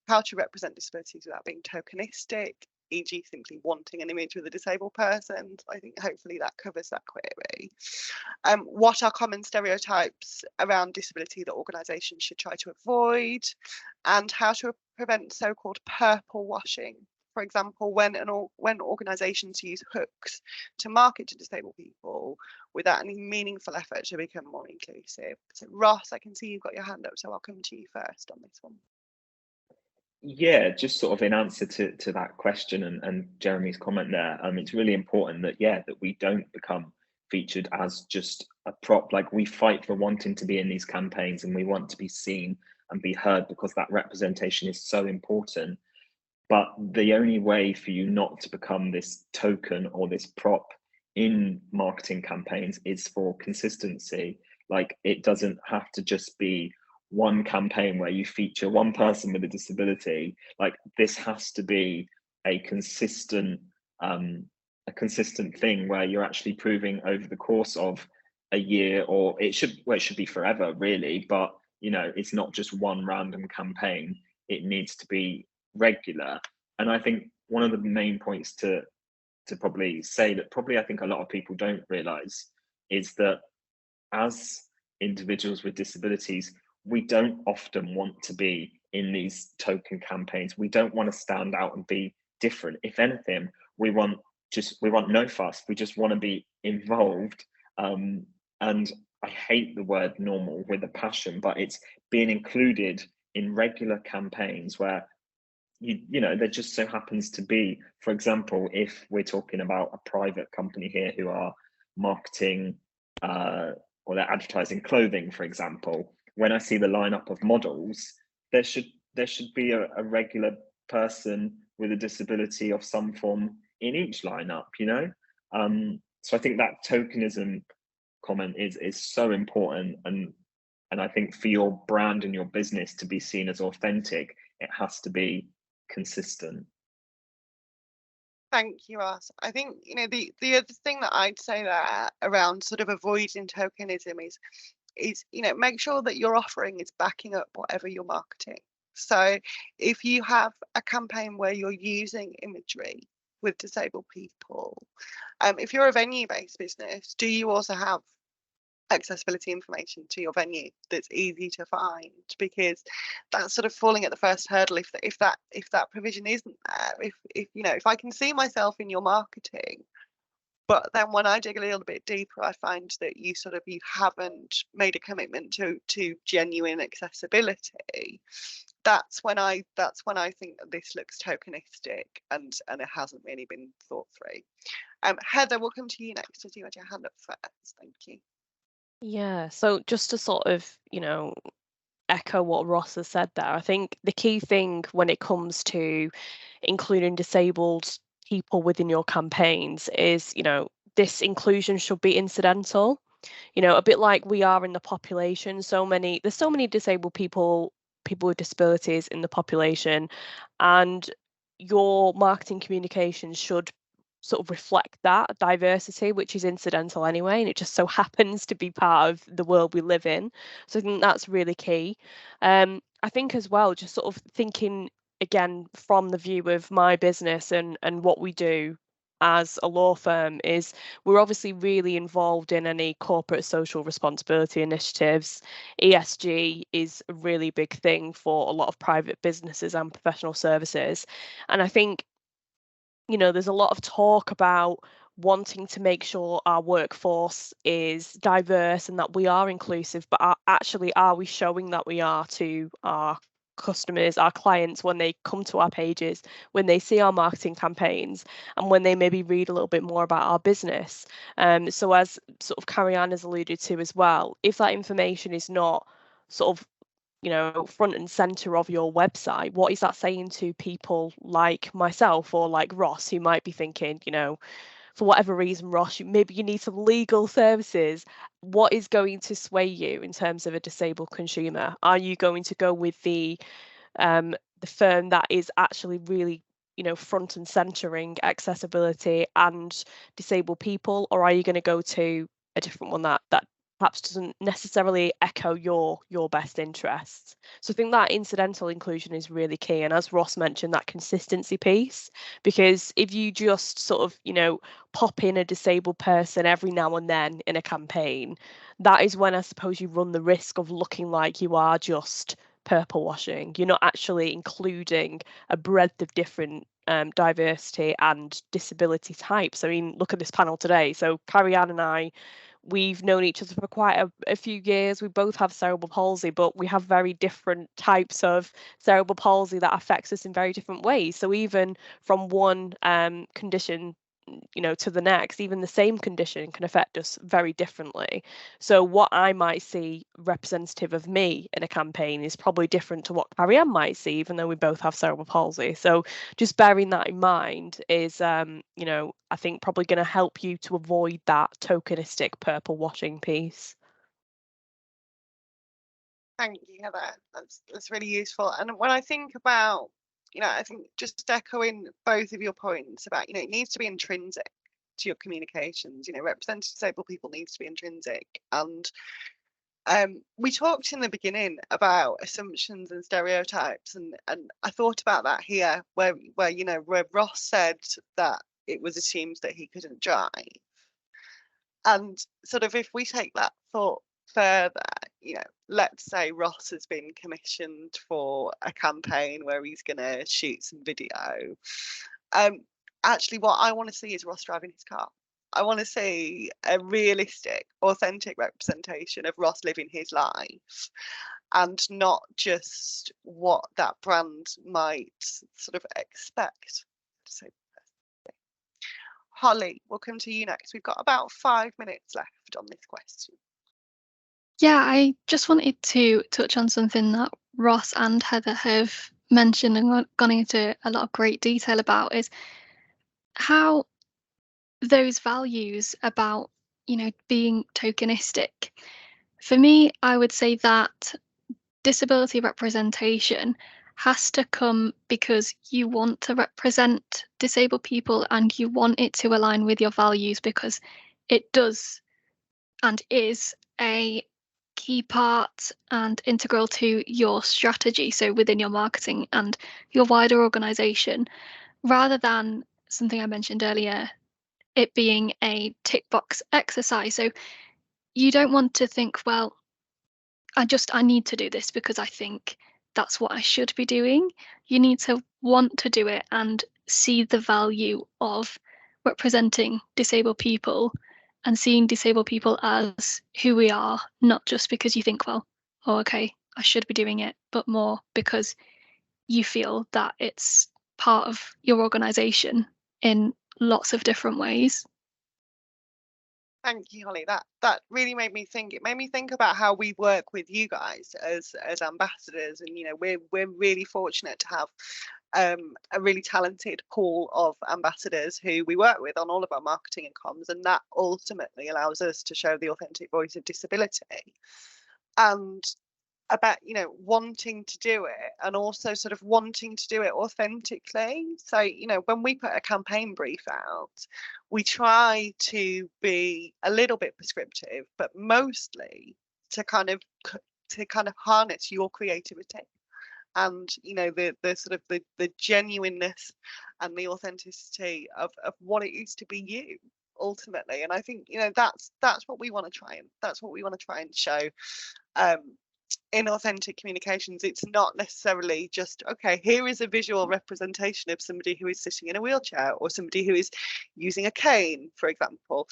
how to represent disabilities without being tokenistic, e.g. simply wanting an image with a disabled person. I think hopefully that covers that query. What are common stereotypes around disability that organisations should try to avoid, and how to prevent so-called purple washing. For example, when organisations use hooks to market to disabled people without any meaningful effort to become more inclusive. So Ross, I can see you've got your hand up, so I'll come to you first on this one. Yeah, just sort of in answer to that question and Jeremy's comment there, it's really important that, yeah, that we don't become featured as just a prop. Like, we fight for wanting to be in these campaigns and we want to be seen and be heard because that representation is so important. But the only way for you not to become this token or this prop in marketing campaigns is for consistency. Like, it doesn't have to just be one campaign where you feature one person with a disability. Like, this has to be a consistent thing where you're actually proving over the course of a year, or it should be forever really, but you know, it's not just one random campaign. It needs to be regular. And I think one of the main points to probably say that probably I think a lot of people don't realize is that as individuals with disabilities, we don't often want to be in these token campaigns. We don't want to stand out and be different. If anything, we want no fuss. We just want to be involved. And I hate the word normal with a passion, but it's being included in regular campaigns where you know, there just so happens to be, for example, if we're talking about a private company here who are marketing or they're advertising clothing, for example, when I see the lineup of models, there should be a regular person with a disability of some form in each lineup, you know. So I think that tokenism comment is so important, and I think for your brand and your business to be seen as authentic, it has to be consistent. Thank you, Ross. I think, you know, the other thing that I'd say there around sort of avoiding tokenism is, you know, make sure that your offering is backing up whatever you're marketing. So if you have a campaign where you're using imagery with disabled people, if you're a venue-based business, do you also have accessibility information to your venue that's easy to find? Because that's sort of falling at the first hurdle if that provision isn't there. If you know, if I can see myself in your marketing, but then when I dig a little bit deeper, I find that you haven't made a commitment to genuine accessibility. That's when I think that this looks tokenistic and it hasn't really been thought through. Heather, we'll come to you next as you had your hand up first. Thank you. Yeah, so just to sort of, you know, echo what Ross has said there, I think the key thing when it comes to including disabled people within your campaigns is, you know, this inclusion should be incidental. You know, a bit like we are in the population. There's so many disabled people with disabilities in the population, and your marketing communications should sort of reflect that diversity, which is incidental anyway, and it just so happens to be part of the world we live in. So I think that's really key. I think as well, just sort of thinking again from the view of my business and what we do as a law firm is we're obviously really involved in any corporate social responsibility initiatives. ESG is a really big thing for a lot of private businesses and professional services. And I think, you know, there's a lot of talk about wanting to make sure our workforce is diverse and that we are inclusive, but are we showing that we are to our customers, our clients, when they come to our pages, when they see our marketing campaigns, and when they maybe read a little bit more about our business? So as sort of Carrie-Anne has alluded to as well, if that information is not sort of, you know, front and center of your website, what is that saying to people like myself or like Ross, who might be thinking, you know, for whatever reason, Ross, maybe you need some legal services. What is going to sway you in terms of a disabled consumer? Are you going to go with the firm that is actually really, you know, front and centering accessibility and disabled people, or are you going to go to a different one that perhaps doesn't necessarily echo your best interests? So I think that incidental inclusion is really key, and as Ross mentioned, that consistency piece, because if you just sort of, you know, pop in a disabled person every now and then in a campaign, that is when I suppose you run the risk of looking like you are just purple washing. You're not actually including a breadth of different diversity and disability types. I mean, look at this panel today. So Carrie-Anne and I, we've known each other for quite a few years. We both have cerebral palsy, but we have very different types of cerebral palsy that affects us in very different ways. So even from one condition, you know, to the next, even the same condition can affect us very differently. So what I might see representative of me in a campaign is probably different to what Carrie-Anne might see, even though we both have cerebral palsy. So just bearing that in mind is, you know, I think probably going to help you to avoid that tokenistic purple washing piece. Thank you, Heather. That's really useful. And when I think about, you know, I think just echoing both of your points about, you know, it needs to be intrinsic to your communications. You know, representing disabled people needs to be intrinsic. And we talked in the beginning about assumptions and stereotypes, and I thought about that here, where you know, where Ross said that it was assumed that he couldn't drive. And sort of if we take that thought further, you know, let's say Ross has been commissioned for a campaign where he's going to shoot some video. Actually, what I want to see is Ross driving his car. I want to see a realistic, authentic representation of Ross living his life. and not just what that brand might sort of expect. So, Holly, we'll come to you next. We've got about 5 minutes left on this question. Yeah, I just wanted to touch on something that Ross and Heather have mentioned and gone into a lot of great detail about, is how those values about, being tokenistic. For me, I would say that disability representation has to come because you want to represent disabled people and you want it to align with your values, because it does and is a key part and integral to your strategy, so within your marketing and your wider organization, rather than something I mentioned earlier, it being a tick box exercise. So you don't want to think, well, I need to do this because I think that's what I should be doing. You need to want to do it and see the value of representing disabled people and seeing disabled people as who we are, not just because you think, well, oh, okay, I should be doing it, but more because you feel that it's part of your organization in lots of different ways. Thank you, Holly. That really made me think. It made me think about how we work with you guys as ambassadors, and we're really fortunate to have a really talented pool of ambassadors who we work with on all of our marketing and comms, and that ultimately allows us to show the authentic voice of disability. And about wanting to do it, and also sort of wanting to do it authentically. So when we put a campaign brief out, we try to be a little bit prescriptive, but mostly to kind of harness your creativity and the sort of the genuineness and the authenticity of what it is to be you ultimately. And I think that's what we want to try and show in authentic communications. It's not necessarily just, okay, here is a visual representation of somebody who is sitting in a wheelchair or somebody who is using a cane, for example.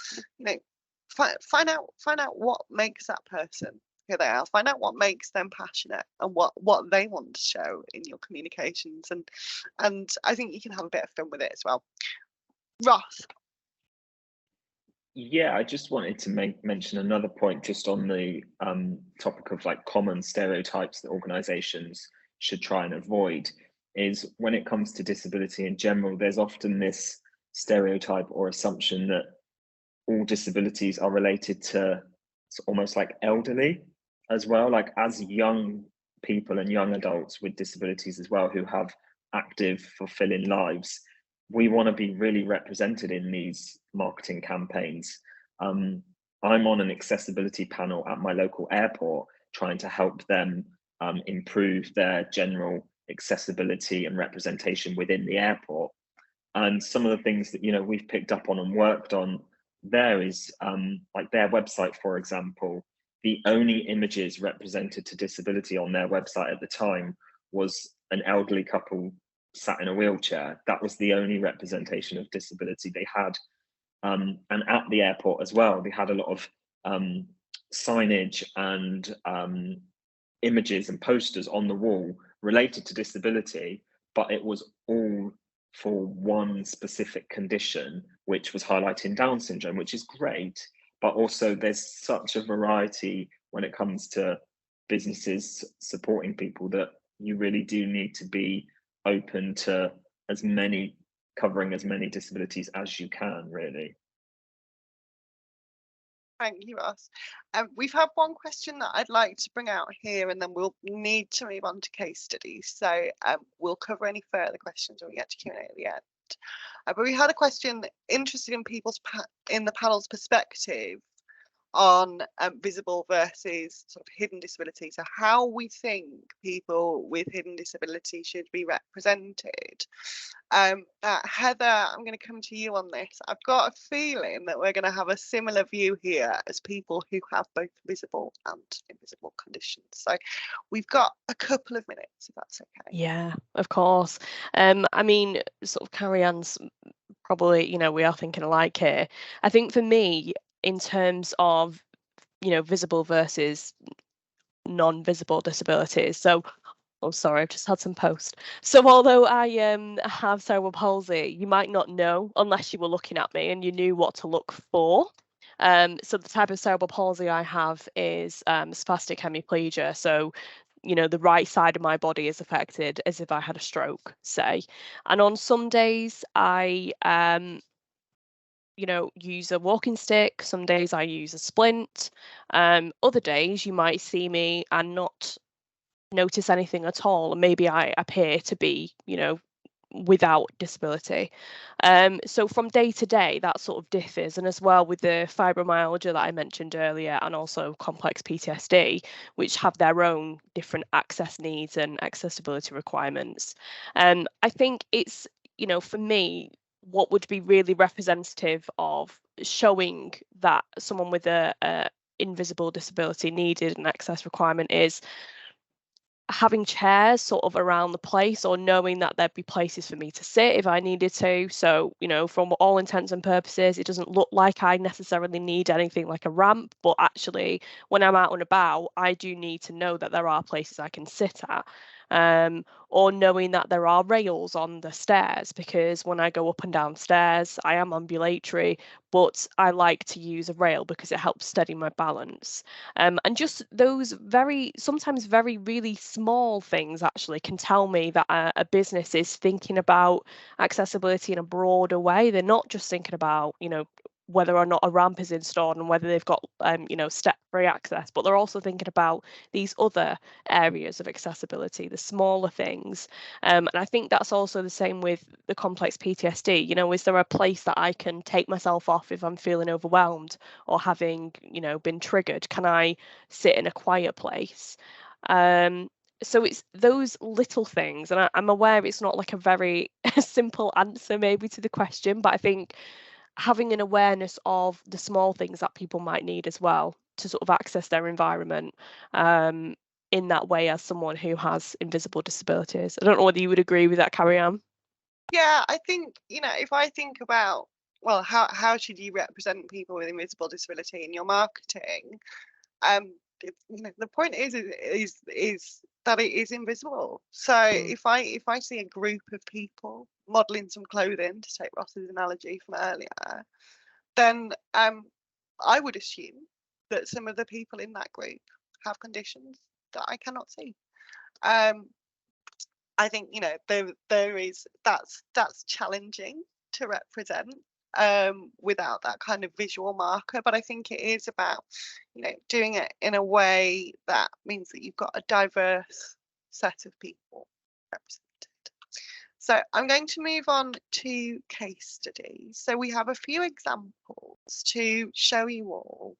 Find out what makes that person who they are. Find out what makes them passionate and what they want to show in your communications. And I think you can have a bit of fun with it as well. Ross. Yeah, I just wanted to mention another point just on the topic of like common stereotypes that organizations should try and avoid, is when it comes to disability in general, there's often this stereotype or assumption that all disabilities are related to almost like elderly as well, like as young people and young adults with disabilities as well who have active, fulfilling lives. We want to be really represented in these marketing campaigns. I'm on an accessibility panel at my local airport trying to help them improve their general accessibility and representation within the airport. And some of the things that we've picked up on and worked on there is like their website, for example. The only images represented to disability on their website at the time was an elderly couple sat in a wheelchair. That was the only representation of disability they had. And at the airport as well, they had a lot of signage and images and posters on the wall related to disability, but it was all for one specific condition, which was highlighting Down syndrome, which is great. But also there's such a variety when it comes to businesses supporting people that you really do need to be open to covering as many disabilities as you can, really. Thank you, Ross. We've had one question that I'd like to bring out here, and then we'll need to move on to case studies. So we'll cover any further questions when we get to Q&A at the end. But we had a question interested in in the panel's perspective on visible versus sort of hidden disability. So how we think people with hidden disability should be represented. Heather, I'm going to come to you on this. I've got a feeling that we're going to have a similar view here as people who have both visible and invisible conditions. So we've got a couple of minutes, if that's okay. Yeah, of course. I mean, sort of Carrie-Anne's probably, we are thinking alike here. I think for me, in terms of, visible versus non-visible disabilities. So, oh, sorry, I've just had some post. So although I have cerebral palsy, you might not know unless you were looking at me and you knew what to look for. So the type of cerebral palsy I have is spastic hemiplegia. So, you know, the right side of my body is affected as if I had a stroke, say. And on some days I you know, use a walking stick. Some days I use a splint. Other days you might see me and not notice anything at all, and maybe I appear to be, you know, without disability. So from day to day, that sort of differs. And as well with the fibromyalgia that I mentioned earlier, and also complex PTSD, which have their own different access needs and accessibility requirements. I think it's, you know, for me, what would be really representative of showing that someone with a invisible disability needed an access requirement is having chairs sort of around the place, or knowing that there'd be places for me to sit if I needed to. So, you know, from all intents and purposes, it doesn't look like I necessarily need anything like a ramp, but actually when I'm out and about, I do need to know that there are places I can sit at. Or knowing that there are rails on the stairs, because when I go up and down stairs, I am ambulatory, but I like to use a rail because it helps steady my balance. And just those sometimes very really small things actually can tell me that a business is thinking about accessibility in a broader way. They're not just thinking about, you know, whether or not a ramp is installed and whether they've got you know, step-free access, but they're also thinking about these other areas of accessibility, the smaller things. And I think that's also the same with the complex PTSD. You know, is there a place that I can take myself off if I'm feeling overwhelmed or having, you know, been triggered? Can I sit in a quiet place? So it's those little things, and I'm aware it's not like a very simple answer maybe to the question, but I think having an awareness of the small things that people might need as well to sort of access their environment in that way, as someone who has invisible disabilities. I don't know whether you would agree with that, Carrie-Anne. Yeah, I think, you know, if I think about, well, how should you represent people with invisible disability in your marketing? You know, the point is that it is invisible. So if I see a group of people modeling some clothing, to take Ross's analogy from earlier, then I would assume that some of the people in that group have conditions that I cannot see. I think, you know, there is that's challenging to represent without that kind of visual marker, but I think it is about, you know, doing it in a way that means that you've got a diverse set of people represented. So I'm going to move on to case studies. So we have a few examples to show you all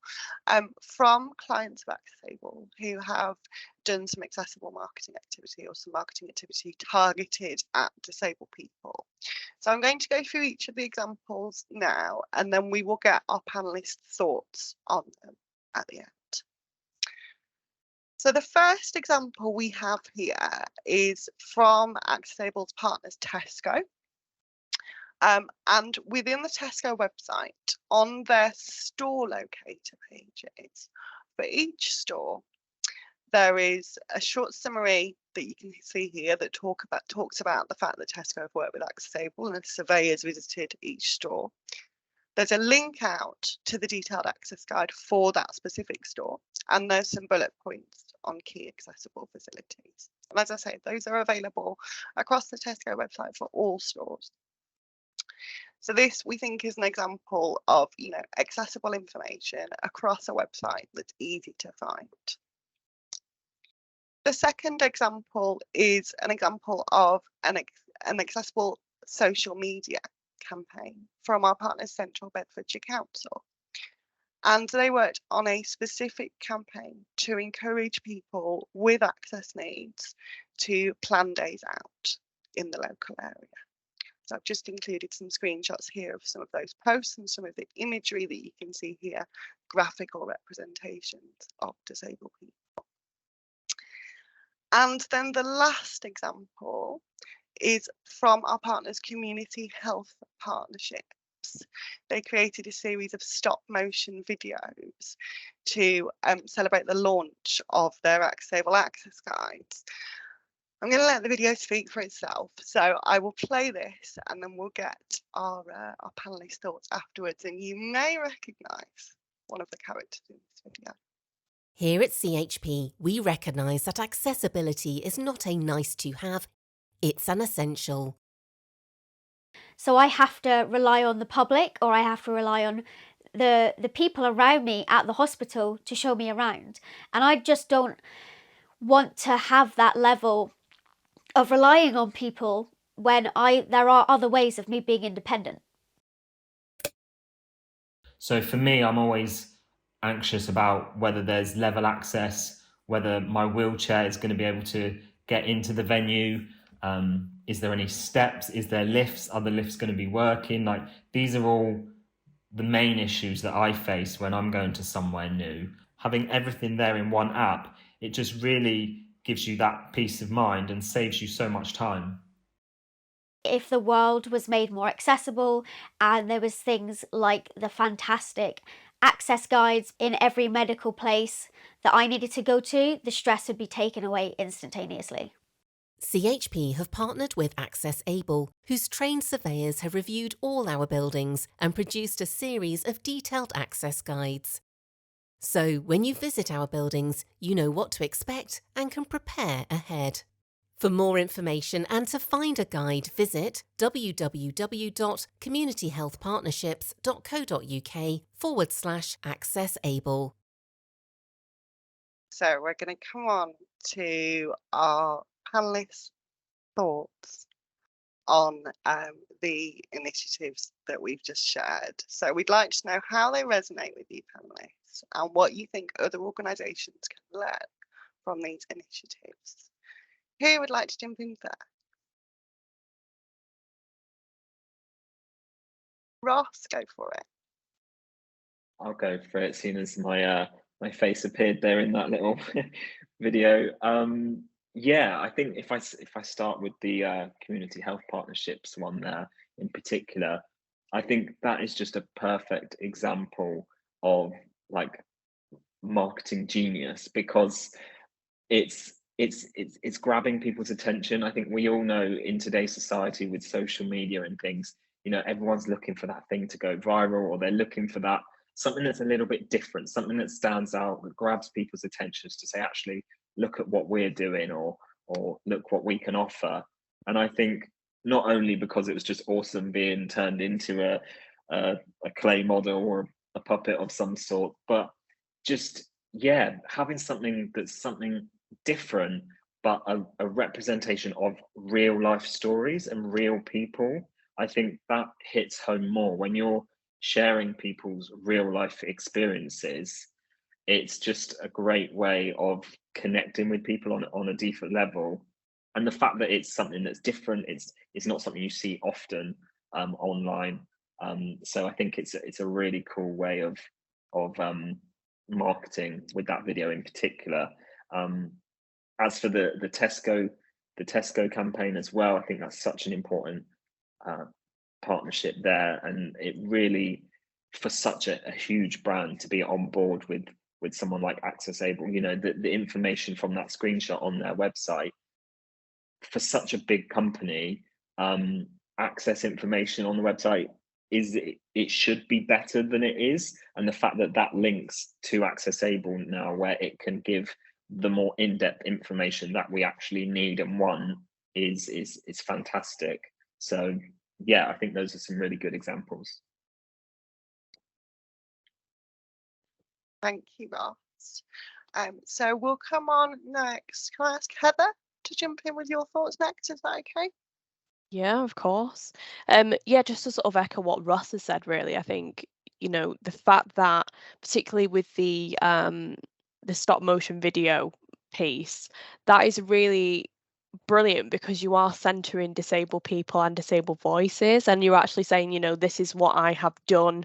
from clients of AccessAble who have done some accessible marketing activity or some marketing activity targeted at disabled people. So I'm going to go through each of the examples now, and then we will get our panelists' thoughts on them at the end. So the first example we have here is from AccessAble's partners Tesco. And within the Tesco website, on their store locator pages, for each store, there is a short summary that you can see here that talks about the fact that Tesco have worked with AccessAble and a survey has visited each store. There's a link out to the detailed access guide for that specific store, and there's some bullet points on key accessible facilities. And as I say, those are available across the Tesco website for all stores. So this, we think, is an example of, you know, accessible information across a website that's easy to find. The second example is an example of an accessible social media campaign from our partners Central Bedfordshire Council. And they worked on a specific campaign to encourage people with access needs to plan days out in the local area. So I've just included some screenshots here of some of those posts and some of the imagery that you can see here, graphical representations of disabled people. And then the last example is from our partners Community Health Partnership. They created a series of stop motion videos to celebrate the launch of their AccessAble Access Guides. I'm going to let the video speak for itself, so I will play this and then we'll get our panelists' thoughts afterwards, and you may recognise one of the characters in this video. Here at CHP, we recognise that accessibility is not a nice to have, it's an essential. So I have to rely on the public, or I have to rely on the people around me at the hospital to show me around. And I just don't want to have that level of relying on people when there are other ways of me being independent. So for me, I'm always anxious about whether there's level access, whether my wheelchair is going to be able to get into the venue. Is there any steps? Is there lifts? Are the lifts going to be working? Like, these are all the main issues that I face when I'm going to somewhere new. Having everything there in one app, it just really gives you that peace of mind and saves you so much time. If the world was made more accessible and there was things like the fantastic access guides in every medical place that I needed to go to, the stress would be taken away instantaneously. CHP have partnered with AccessAble, whose trained surveyors have reviewed all our buildings and produced a series of detailed access guides. So when you visit our buildings, you know what to expect and can prepare ahead. For more information and to find a guide, visit www.communityhealthpartnerships.co.uk/accessable. So we're going to come on to our panelists' thoughts on the initiatives that we've just shared. So we'd like to know how they resonate with you panelists and what you think other organisations can learn from these initiatives. Who would like to jump in first? Ross, go for it. I'll go for it, seeing as my face appeared there in that little video. Yeah, I think if I start with the community health partnerships one there in particular, I think that is just a perfect example of like marketing genius, because it's grabbing people's attention. I think we all know in today's society with social media and things, you know, everyone's looking for that thing to go viral, or they're looking for that something that's a little bit different, something that stands out, that grabs people's attentions to say, actually, look at what we're doing, or look what we can offer. And I think not only because it was just awesome being turned into a clay model or a puppet of some sort, but just, yeah, having something that's something different, but a representation of real life stories and real people. I think that hits home more when you're sharing people's real life experiences. It's just a great way of connecting with people on a deeper level. And the fact that it's something that's different, it's not something you see often online. So I think it's a really cool way of marketing with that video in particular. As for the Tesco campaign as well, I think that's such an important partnership there, and it really, for such a huge brand to be on board with someone like AccessAble, you know, the information from that screenshot on their website, for such a big company, access information on the website it should be better than it is, and the fact that links to AccessAble now, where it can give the more in-depth information that we actually need and want, is fantastic. So yeah, I think those are some really good examples. Thank you, Ross. So we'll come on next. Can I ask Heather to jump in with your thoughts next? Is that okay? Yeah, of course. Yeah, just to sort of echo what Ross has said, really, I think, you know, the fact that particularly with the stop motion video piece, that is really brilliant, because you are centering disabled people and disabled voices, and you're actually saying, you know, this is what I have done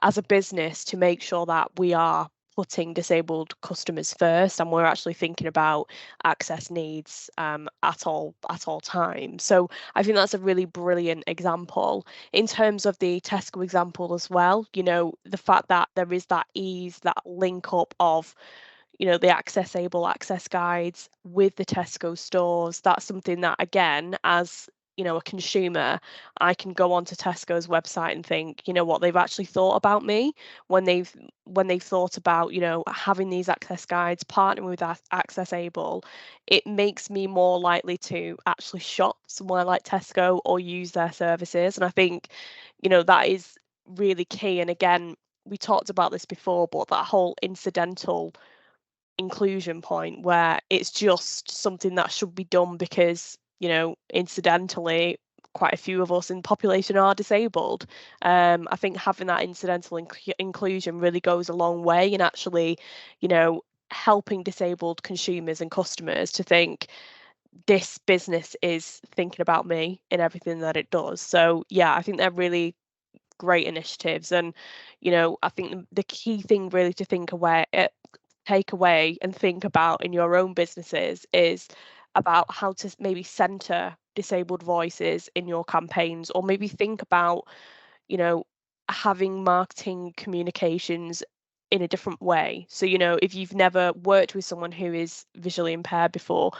as a business to make sure that we are putting disabled customers first, and we're actually thinking about access needs at all times. So I think that's a really brilliant example. In terms of the Tesco example as well, you know, the fact that there is that ease, that link up of, you know, the AccessAble access guides with the Tesco stores, that's something that, again, as you know, a consumer, I can go onto Tesco's website and think, you know what, they've actually thought about me when they've thought about, you know, having these access guides, partnering with AccessAble. It makes me more likely to actually shop somewhere like Tesco or use their services. And I think, you know, that is really key. And again, we talked about this before, but that whole incidental inclusion point where it's just something that should be done because, you know, incidentally quite a few of us in the population are disabled. I think having that incidental inclusion really goes a long way in actually, you know, helping disabled consumers and customers to think this business is thinking about me in everything that it does. So yeah, I think they're really great initiatives. And you know, I think the key thing really to take away and think about in your own businesses is about how to maybe center disabled voices in your campaigns, or maybe think about, you know, having marketing communications in a different way. So, you know, if you've never worked with someone who is visually impaired before,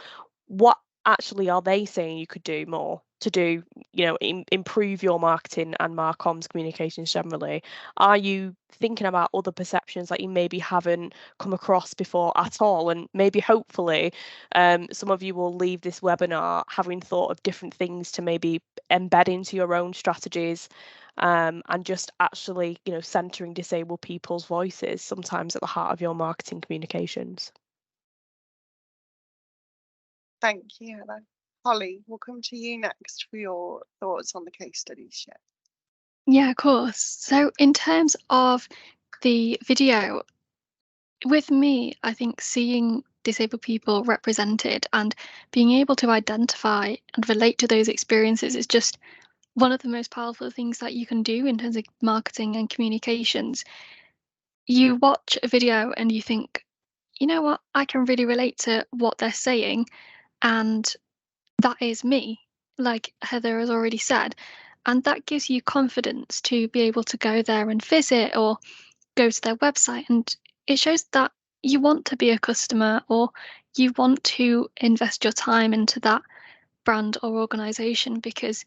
what actually are they saying you could do more to do, you know, improve your marketing and marcoms communications generally? Are you thinking about other perceptions that you maybe haven't come across before at all? And maybe hopefully some of you will leave this webinar having thought of different things to maybe embed into your own strategies, and just actually, you know, centering disabled people's voices sometimes at the heart of your marketing communications. Thank you, Helen. Holly, we'll come to you next for your thoughts on the case studies shared. Yeah, of course. So in terms of the video, with me, I think seeing disabled people represented and being able to identify and relate to those experiences is just one of the most powerful things that you can do in terms of marketing and communications. You watch a video and you think, you know what, I can really relate to what they're saying, and that is me, like Heather has already said. And that gives you confidence to be able to go there and visit or go to their website. And it shows that you want to be a customer, or you want to invest your time into that brand or organization because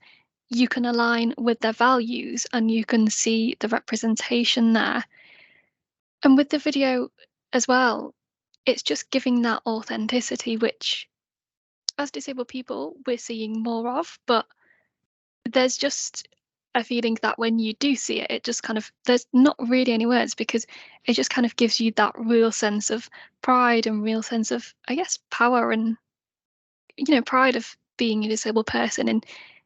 you can align with their values and you can see the representation there. And with the video as well, it's just giving that authenticity, which as disabled people, we're seeing more of, but there's just a feeling that when you do see it, it just kind of, there's not really any words, because it just kind of gives you that real sense of pride and real sense of, I guess, power and, you know, pride of being a disabled person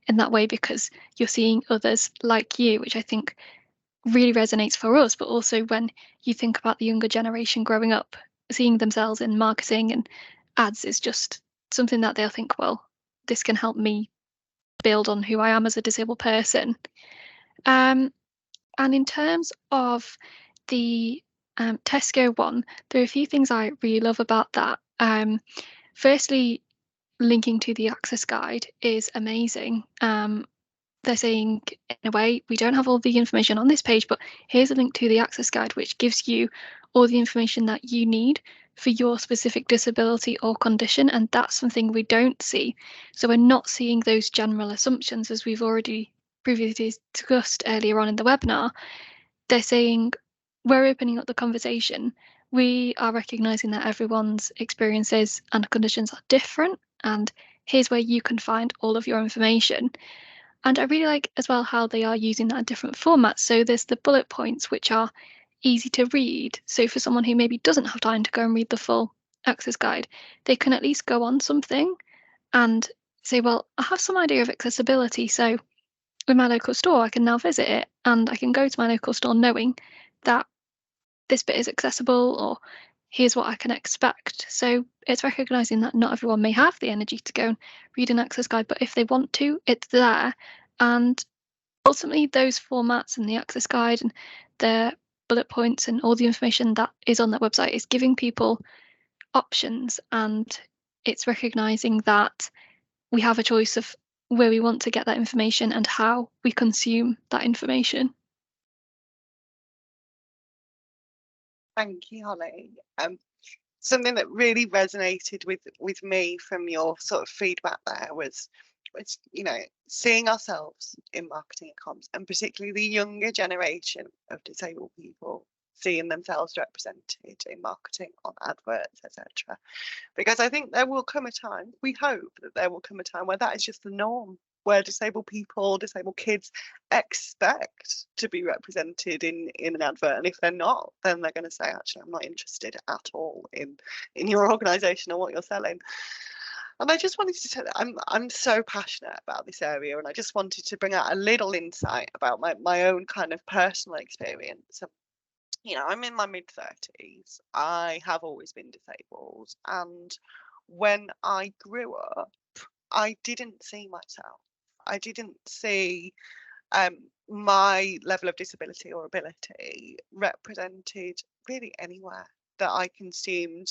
in that way, because you're seeing others like you, which I think really resonates for us. But also when you think about the younger generation growing up, seeing themselves in marketing and ads is just something that they'll think, well, this can help me build on who I am as a disabled person. And in terms of the Tesco one, there are a few things I really love about that. Firstly, linking to the access guide is amazing. They're saying, in a way, we don't have all the information on this page, but here's a link to the access guide, which gives you all the information that you need for your specific disability or condition. And that's something we don't see. So we're not seeing those general assumptions, as we've already previously discussed earlier on in the webinar. They're saying, we're opening up the conversation. We are recognizing that everyone's experiences and conditions are different. And here's where you can find all of your information. And I really like as well how they are using that in different formats. So there's the bullet points, which are easy to read. So for someone who maybe doesn't have time to go and read the full access guide, they can at least go on something and say, well, I have some idea of accessibility. So with my local store, I can now visit it, and I can go to my local store knowing that this bit is accessible, or here's what I can expect. So it's recognizing that not everyone may have the energy to go and read an access guide, but if they want to, it's there. And ultimately those formats and the access guide and the bullet points and all the information that is on that website is giving people options, and it's recognizing that we have a choice of where we want to get that information and how we consume that information. Thank you, Holly. Something that really resonated with me from your sort of feedback there was seeing ourselves in marketing and comms, and particularly the younger generation of disabled people seeing themselves represented in marketing, on adverts, etc. Because I think there will come a time, we hope that there will come a time where that is just the norm, where disabled people, disabled kids expect to be represented in an advert, and if they're not, then they're going to say, actually, I'm not interested at all in your organisation or what you're selling. And I just wanted to tell you, I'm so passionate about this area, and I just wanted to bring out a little insight about my own kind of personal experience. I'm in my mid-30s. I have always been disabled, and when I grew up, I didn't see myself. I didn't see my level of disability or ability represented really anywhere that I consumed,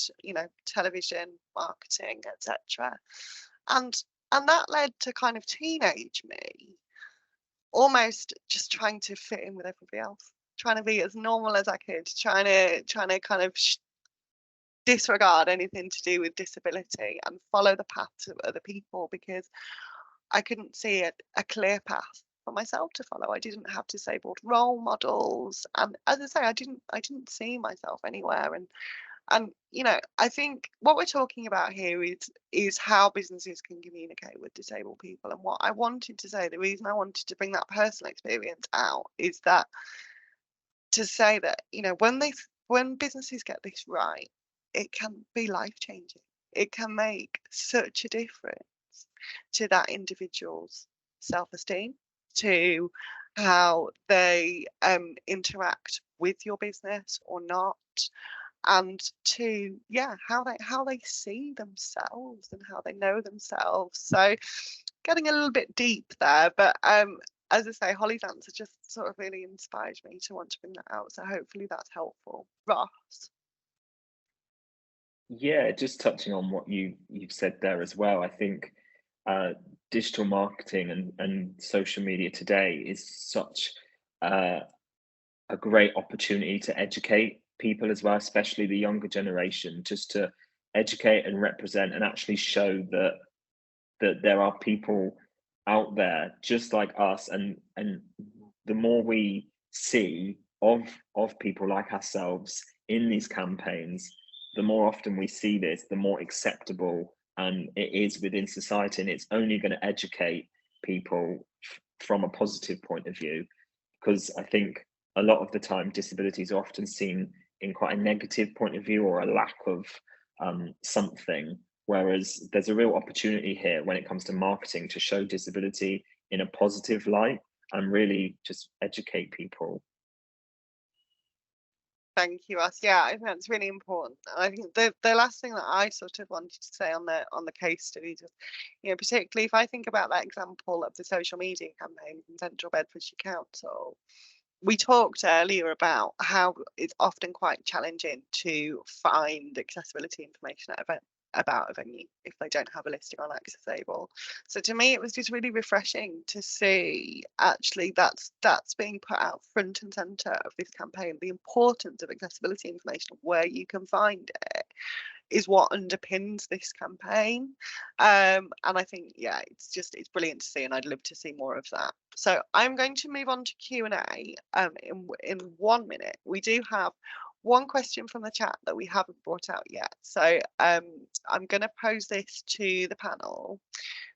television, marketing, etc. And that led to kind of teenage me almost just trying to fit in with everybody else, trying to be as normal as I could, trying to kind of disregard anything to do with disability and follow the paths of other people, because I couldn't see a clear path for myself to follow. I didn't have disabled role models, and as I say, I didn't see myself anywhere. And I think what we're talking about here is how businesses can communicate with disabled people. And what I wanted to say, the reason I wanted to bring that personal experience out, is that to say that when businesses get this right, it can be life-changing. It can make such a difference to that individual's self-esteem, to how they interact with your business or not, and to how they see themselves and how they know themselves. So getting a little bit deep there, but as I say, Holly's answer just sort of really inspired me to want to bring that out. So hopefully that's helpful. Ross? Yeah, just touching on what you've said there as well. I think digital marketing and social media today is such a great opportunity to educate people as well, especially the younger generation, just to educate and represent and actually show that there are people out there just like us, and the more we see of people like ourselves in these campaigns, the more often we see this, the more acceptable and it is within society, and it's only going to educate people from a positive point of view, because I think a lot of the time disabilities are often seen in quite a negative point of view or a lack of something, whereas there's a real opportunity here when it comes to marketing to show disability in a positive light and really just educate people. Thank you, Ross. Yeah, I think that's really important. And I think the last thing that I sort of wanted to say on the case studies was, particularly if I think about that example of the social media campaign in Central Bedfordshire Council, we talked earlier about how it's often quite challenging to find accessibility information about a venue if they don't have a listing on AccessAble. So to me, it was just really refreshing to see actually that's being put out front and centre of this campaign. The importance of accessibility information, where you can find it, is what underpins this campaign. And I think, it's brilliant to see, and I'd love to see more of that. So I'm going to move on to Q&A in 1 minute. We do have one question from the chat that we haven't brought out yet. So I'm going to pose this to the panel.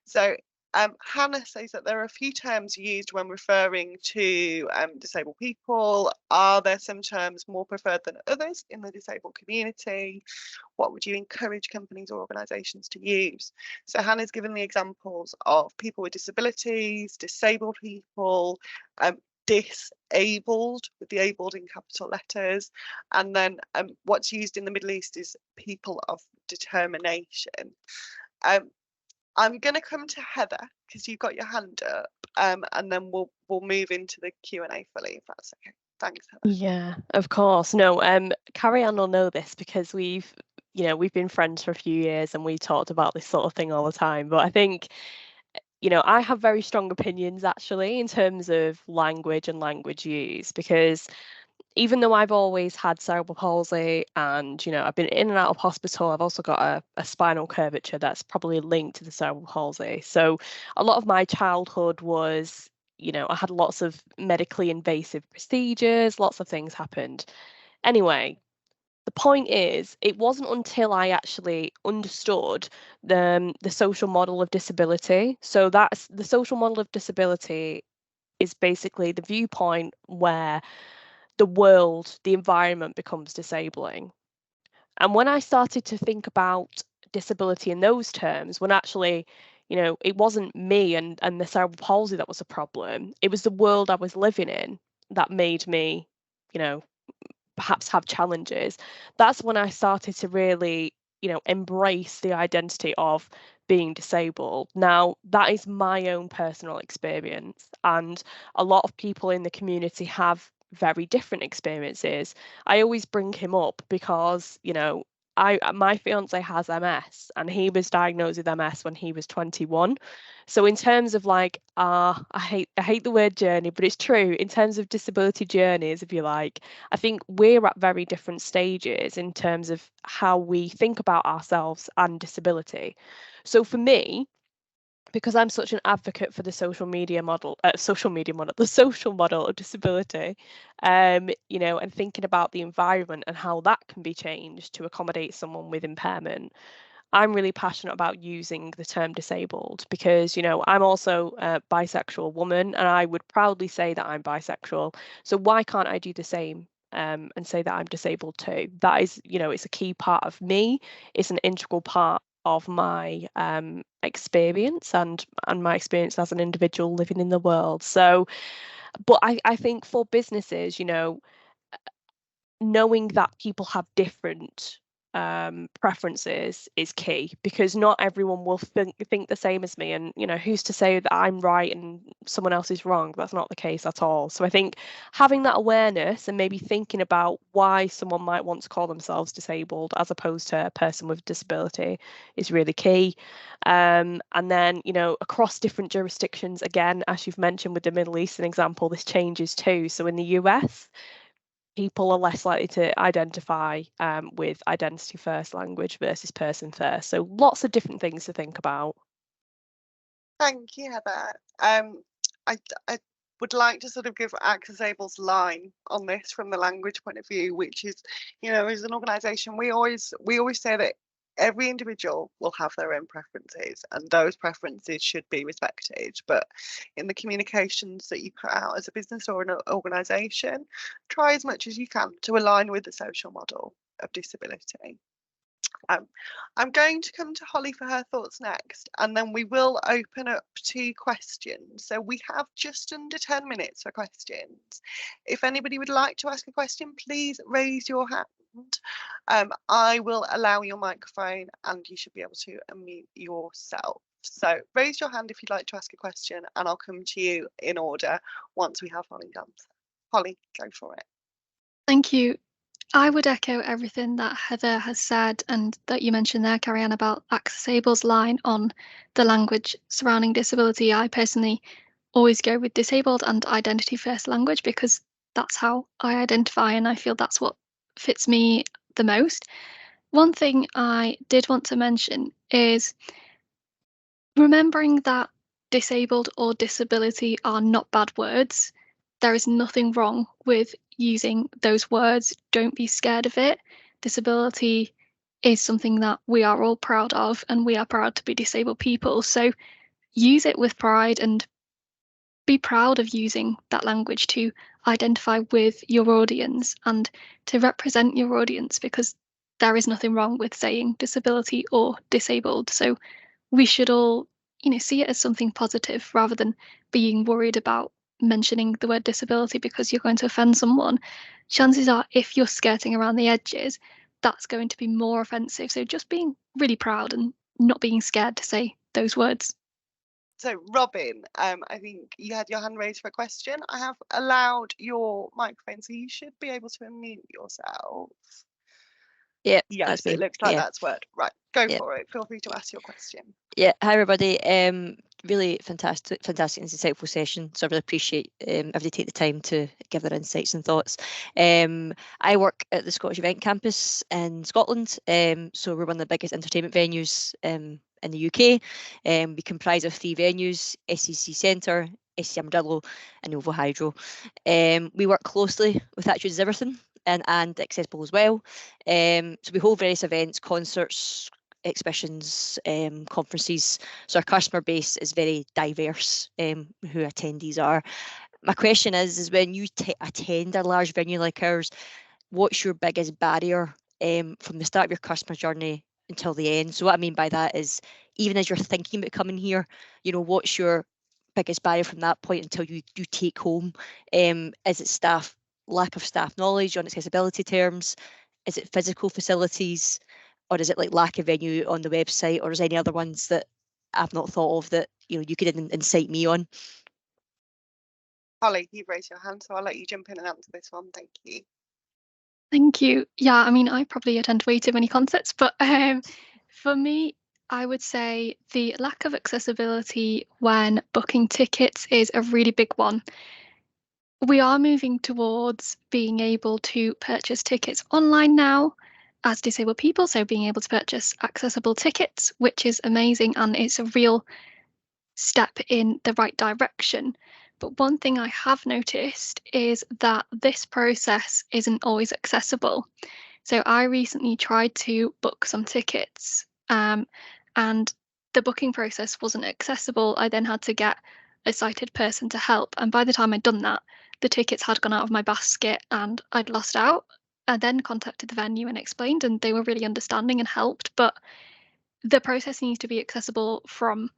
So Hannah says that there are a few terms used when referring to disabled people. Are there some terms more preferred than others in the disabled community? What would you encourage companies or organisations to use? So Hannah's given the examples of people with disabilities, disabled people, disabled, with the abled in capital letters, and then what's used in the Middle East is people of determination. I'm going to come to Heather because you've got your hand up, and then we'll move into the Q&A fully, if that's okay. Thanks, Heather. Yeah, of course. No, Carrie Ann will know this because we've been friends for a few years and we talked about this sort of thing all the time. But I think, I have very strong opinions actually in terms of language and language use, because even though I've always had cerebral palsy and, I've been in and out of hospital, I've also got a spinal curvature that's probably linked to the cerebral palsy. So a lot of my childhood was, I had lots of medically invasive procedures, lots of things happened. Anyway, the point is, it wasn't until I actually understood the social model of disability. So that's the social model of disability is basically the viewpoint where the world, the environment becomes disabling. And when I started to think about disability in those terms, when actually, it wasn't me and the cerebral palsy that was a problem, it was the world I was living in that made me, perhaps have challenges. That's when I started to really, embrace the identity of being disabled. Now, that is my own personal experience, and a lot of people in the community have very different experiences. I always bring him up because, my fiance has MS and he was diagnosed with MS when he was 21. So in terms of like, I hate the word journey, but it's true. In terms of disability journeys, if you like, I think we're at very different stages in terms of how we think about ourselves and disability. So for me, because I'm such an advocate for the the social model of disability, and thinking about the environment and how that can be changed to accommodate someone with impairment, I'm really passionate about using the term disabled because, I'm also a bisexual woman and I would proudly say that I'm bisexual. So why can't I do the same and say that I'm disabled too? That is, it's a key part of me. It's an integral part of my experience and my experience as an individual living in the world. So, but I think for businesses, knowing that people have different preferences is key, because not everyone will think the same as me, and who's to say that I'm right and someone else is wrong? That's not the case at all. So I think having that awareness and maybe thinking about why someone might want to call themselves disabled as opposed to a person with disability is really key. And then across different jurisdictions, again, as you've mentioned with the Middle Eastern example, this changes too. So in the US, people are less likely to identify with identity first language versus person first. So lots of different things to think about. Thank you, Heather. I would like to sort of give AccessAble's line on this from the language point of view, which is, as an organisation, we always say that every individual will have their own preferences and those preferences should be respected. But in the communications that you put out as a business or an organisation, try as much as you can to align with the social model of disability. I'm going to come to Holly for her thoughts next, and then we will open up to questions. So we have just under 10 minutes for questions. If anybody would like to ask a question, please raise your hand. I will allow your microphone and you should be able to unmute yourself. So raise your hand if you'd like to ask a question, and I'll come to you in order once we have Holly's answer. Holly, go for it. Thank you. I would echo everything that Heather has said and that you mentioned there, Carrie Ann, about AccessAble's line on the language surrounding disability. I personally always go with disabled and identity first language because that's how I identify and I feel that's what fits me the most. One thing I did want to mention is remembering that disabled or disability are not bad words. There is nothing wrong with using those words. Don't be scared of it. Disability is something that we are all proud of, and we are proud to be disabled people. So use it with pride and be proud of using that language to identify with your audience and to represent your audience, because there is nothing wrong with saying disability or disabled. So we should all, see it as something positive rather than being worried about mentioning the word disability because you're going to offend someone. Chances are, if you're skirting around the edges, that's going to be more offensive. So just being really proud and not being scared to say those words. So Robin, I think you had your hand raised for a question. I have allowed your microphone, so you should be able to unmute yourself. Yeah, Yes, that's me. it looks like Yeah. that's worked. Right, go Yeah. for it. Feel free to ask your question. Yeah, hi everybody. Really fantastic and insightful session. So I really appreciate everybody take the time to give their insights and thoughts. I work at the Scottish Event Campus in Scotland. So we're one of the biggest entertainment venues in the UK. We comprise of 3 venues: SCC Centre, SC Armadillo, and Novo Hydro. We work closely with Actually Does Everything and AccessAble as well. So we hold various events, concerts, exhibitions, conferences. So our customer base is very diverse, who attendees are. My question is when you attend a large venue like ours, what's your biggest barrier from the start of your customer journey until the end? So what I mean by that is, even as you're thinking about coming here, you know, what's your biggest barrier from that point until you take home? Is it staff, lack of staff knowledge on accessibility terms? Is it physical facilities? Or is it like lack of venue on the website, or is any other ones that I've not thought of that, you know, you could incite me on? Holly, you've raised your hand, so I'll let you jump in and answer this one. Thank you. Thank you. Yeah, I mean, I probably attend way too many concerts, but for me, I would say the lack of accessibility when booking tickets is a really big one. We are moving towards being able to purchase tickets online now as disabled people, so being able to purchase accessible tickets, which is amazing, and it's a real step in the right direction. But one thing I have noticed is that this process isn't always accessible. So I recently tried to book some tickets, and the booking process wasn't accessible. I then had to get a sighted person to help. And by the time I'd done that, the tickets had gone out of my basket and I'd lost out. I then contacted the venue and explained, and they were really understanding and helped. But the process needs to be accessible from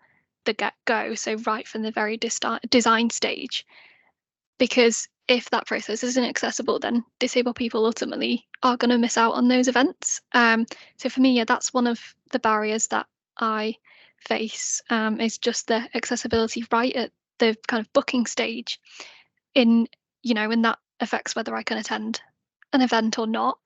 the get-go, so right from the very design stage. Because if that process isn't accessible, then disabled people ultimately are going to miss out on those events. So for me, yeah, that's one of the barriers that I face, is just the accessibility right at the kind of booking stage, and that affects whether I can attend an event or not.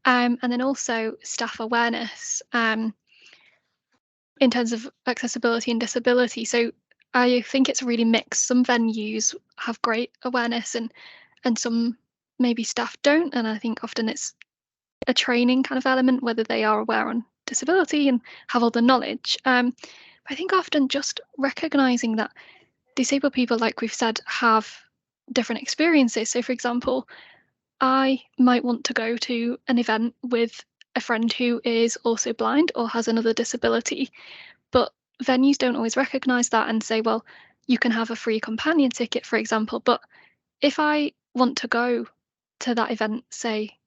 And then also staff awareness in terms of accessibility and disability. So I think it's really mixed. Some venues have great awareness and some maybe staff don't. And I think often it's a training kind of element, whether they are aware on disability and have all the knowledge. I think often just recognizing that disabled people, like we've said, have different experiences. So for example, I might want to go to an event with a friend who is also blind or has another disability, but venues don't always recognise that and say, well, you can have a free companion ticket, for example. But if I want to go to that event, say,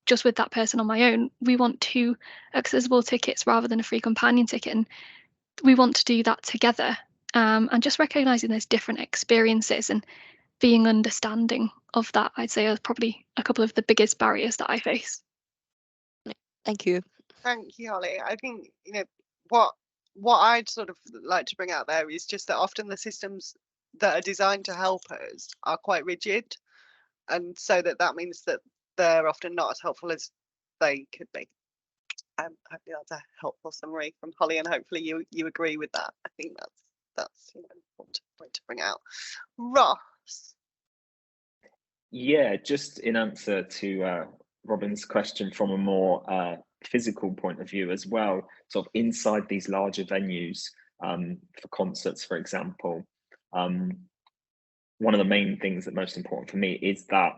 just with that person on my own, we want 2 accessible tickets rather than a free companion ticket. And we want to do that together. And just recognising there's different experiences and being understanding of that, I'd say, are probably a couple of the biggest barriers that I face. Thank you. Thank you, Holly. I think, what I'd sort of like to bring out there is just that often the systems that are designed to help us are quite rigid, and so that means that they're often not as helpful as they could be. Hopefully that's a helpful summary from Holly, and hopefully you agree with that. I think that's an important point to bring out. Ross. Yeah, just in answer to Robin's question from a more physical point of view as well, sort of inside these larger venues, for concerts, for example, one of the main things that most important for me is that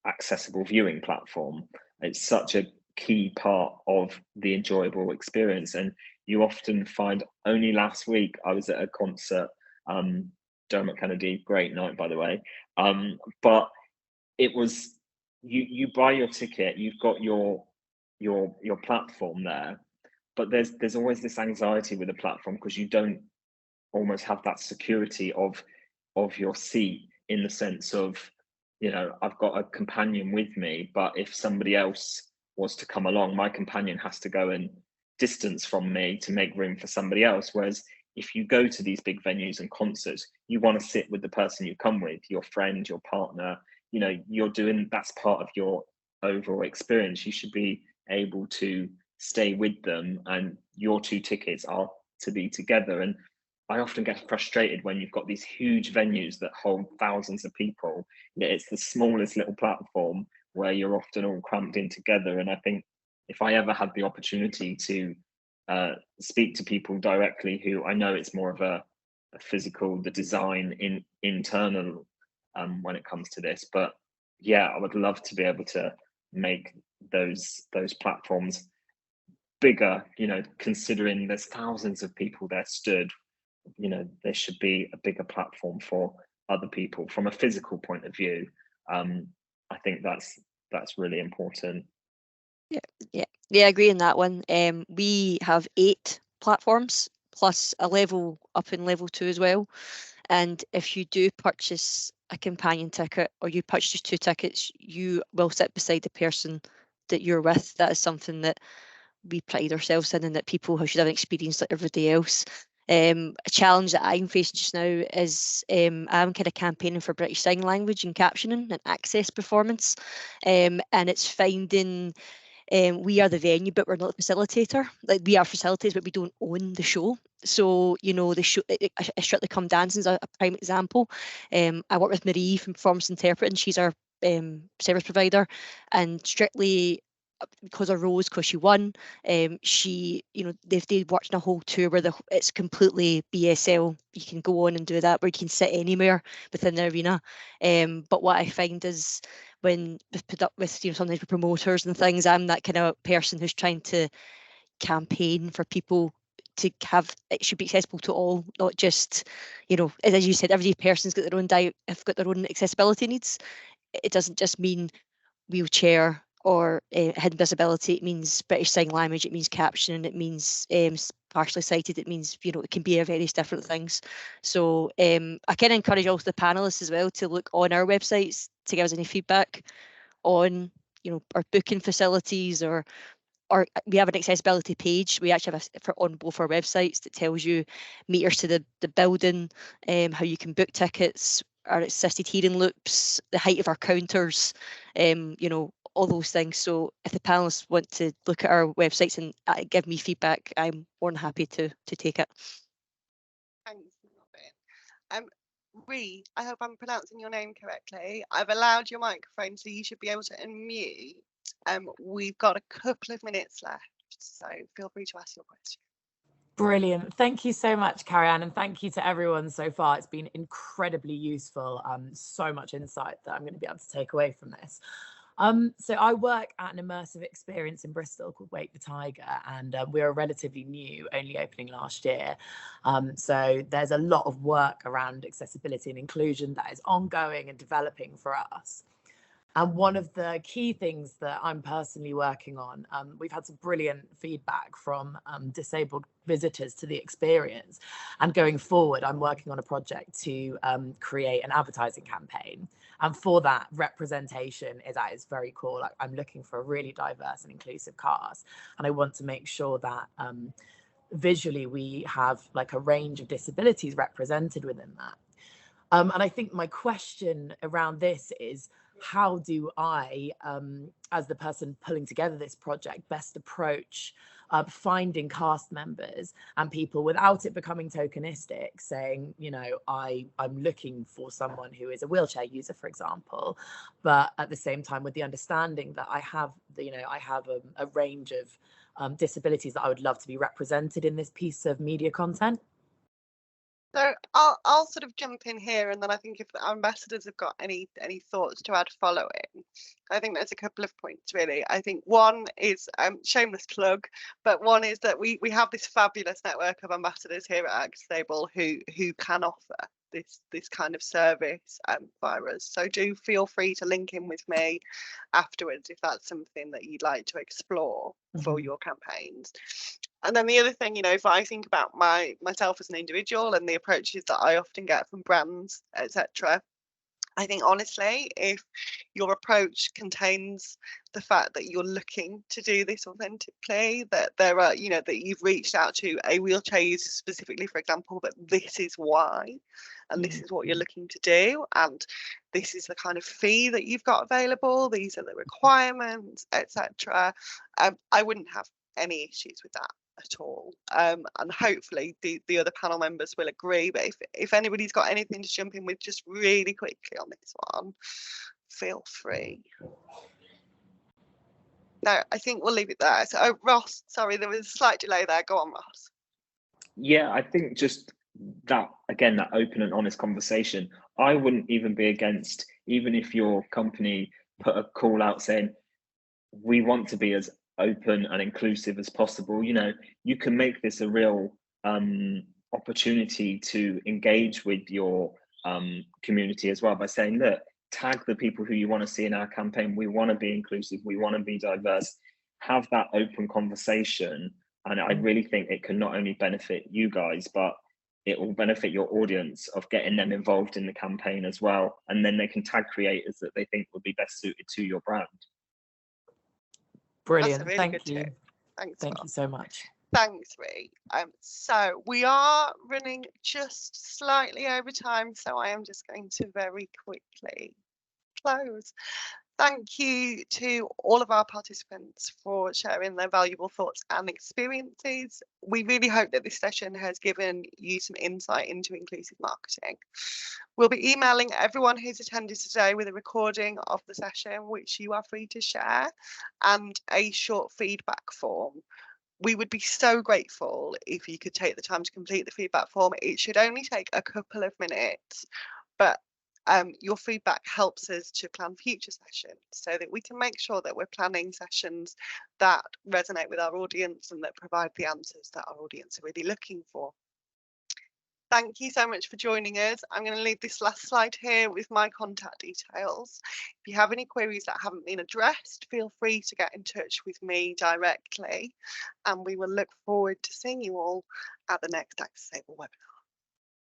accessible viewing platform. It's such a key part of the enjoyable experience, and you often find, only last week I was at a concert, Dermot Kennedy, great night by the way, but it was you buy your ticket, you've got your platform there, but there's always this anxiety with the platform because you don't almost have that security of your seat, in the sense of, I've got a companion with me, but if somebody else was to come along, my companion has to go and distance from me to make room for somebody else. Whereas if you go to these big venues and concerts, you want to sit with the person you come with, your friend, your partner. You know, that's part of your overall experience. You should be able to stay with them, and your 2 tickets are to be together. And I often get frustrated when you've got these huge venues that hold thousands of people. It's the smallest little platform where you're often all cramped in together. And I think if I ever had the opportunity to speak to people directly, who I know it's more of a physical, the design internal when it comes to this, but yeah, I would love to be able to make those platforms bigger. You know, considering there's thousands of people there stood, you know, there should be a bigger platform for other people from a physical point of view. I think that's really important. Yeah, I agree on that one. We have 8 platforms plus a level up in level 2 as well. And if you do purchase a companion ticket, or you purchase 2 tickets, you will sit beside the person that you're with. That is something that we pride ourselves in, and that people should have an experience like everybody else. A challenge that I'm facing just now is I'm kind of campaigning for British Sign Language and captioning and access performance, and it's finding we are the venue, but we're not the facilitator. Like, we are facilitators, but we don't own the show. So, you know, the show, Strictly Come Dancing is a prime example. I work with Marie from Performance Interpreting. She's our service provider, and Strictly, because of Rose, because she won, she, you know, they've worked on a whole tour where it's completely BSL. You can go on and do that, where you can sit anywhere within the arena. But what I find is, when with you know, sometimes with promoters and things, I'm that kind of person who's trying to campaign for people to have it should be accessible to all, not just, you know, as you said, every person's got their own have got their own accessibility needs. It doesn't just mean wheelchair or hidden disability. It means British Sign Language, it means captioning, it means partially sighted, it means, you know, it can be various different things. So I can encourage also the panelists as well to look on our websites to give us any feedback on, you know, our booking facilities, or we have an accessibility page. We actually have on both our websites that tells you meters to the building, how you can book tickets, our assisted hearing loops, the height of our counters, you know, all those things. So if the panelists want to look at our websites and give me feedback, I'm more than happy to take it. Thanks, Robin. Ree, I hope I'm pronouncing your name correctly. I've allowed your microphone, so you should be able to unmute. We've got a couple of minutes left, so feel free to ask your question. Brilliant. Thank you so much, Carrie-Anne, and thank you to everyone so far. It's been incredibly useful. So much insight that I'm going to be able to take away from this. So I work at an immersive experience in Bristol called Wake the Tiger, and we're relatively new, only opening last year. So there's a lot of work around accessibility and inclusion that is ongoing and developing for us. And one of the key things that I'm personally working on, we've had some brilliant feedback from disabled visitors to the experience. And going forward, I'm working on a project to create an advertising campaign. And for that, representation is at its very core. Like, I'm looking for a really diverse and inclusive cast. And I want to make sure that visually we have like a range of disabilities represented within that. And I think my question around this is, how do I, as the person pulling together this project, best approach finding cast members and people without it becoming tokenistic, saying, you know, I'm looking for someone who is a wheelchair user, for example, but at the same time with the understanding that I have, you know, I have a range of disabilities that I would love to be represented in this piece of media content. So I'll sort of jump in here, and then I think if our ambassadors have got any thoughts to add following, I think there's a couple of points really. I think one is shameless plug, but one is that we have this fabulous network of ambassadors here at AccessAble who can offer this kind of service via us. So do feel free to link in with me afterwards if that's something that you'd like to explore for your campaigns. And then the other thing, you know, if I think about myself as an individual and the approaches that I often get from brands, etc., I think honestly, if your approach contains the fact that you're looking to do this authentically, that there are, you know, that you've reached out to a wheelchair user specifically, for example, but this is why, and this is what you're looking to do, and this is the kind of fee that you've got available, these are the requirements, etc. I wouldn't have any issues with that at all, and hopefully the other panel members will agree. But if anybody's got anything to jump in with just really quickly on this one, feel free. No, I think we'll leave it there. So, oh, Ross, sorry, there was a slight delay there. Go on, Ross. Yeah, I think just that, again, that open and honest conversation, I wouldn't even be against, even if your company put a call out saying, we want to be as open and inclusive as possible. You know, you can make this a real opportunity to engage with your community as well by saying, look, tag the people who you want to see in our campaign. We want to be inclusive. We want to be diverse. Have that open conversation. And I really think it can not only benefit you guys, but it will benefit your audience of getting them involved in the campaign as well. And then they can tag creators that they think would be best suited to your brand. Brilliant. Really Thank you. Tip. Thanks. Thank you so much. Thanks, Ree. So we are running just slightly over time, so I am just going to very quickly close. Thank you to all of our participants for sharing their valuable thoughts and experiences. We really hope that this session has given you some insight into inclusive marketing. We'll be emailing everyone who's attended today with a recording of the session, which you are free to share, and a short feedback form. We would be so grateful if you could take the time to complete the feedback form. It should only take a couple of minutes, but your feedback helps us to plan future sessions so that we can make sure that we're planning sessions that resonate with our audience and that provide the answers that our audience are really looking for. Thank you so much for joining us. I'm going to leave this last slide here with my contact details. If you have any queries that haven't been addressed, feel free to get in touch with me directly, and we will look forward to seeing you all at the next AccessAble webinar.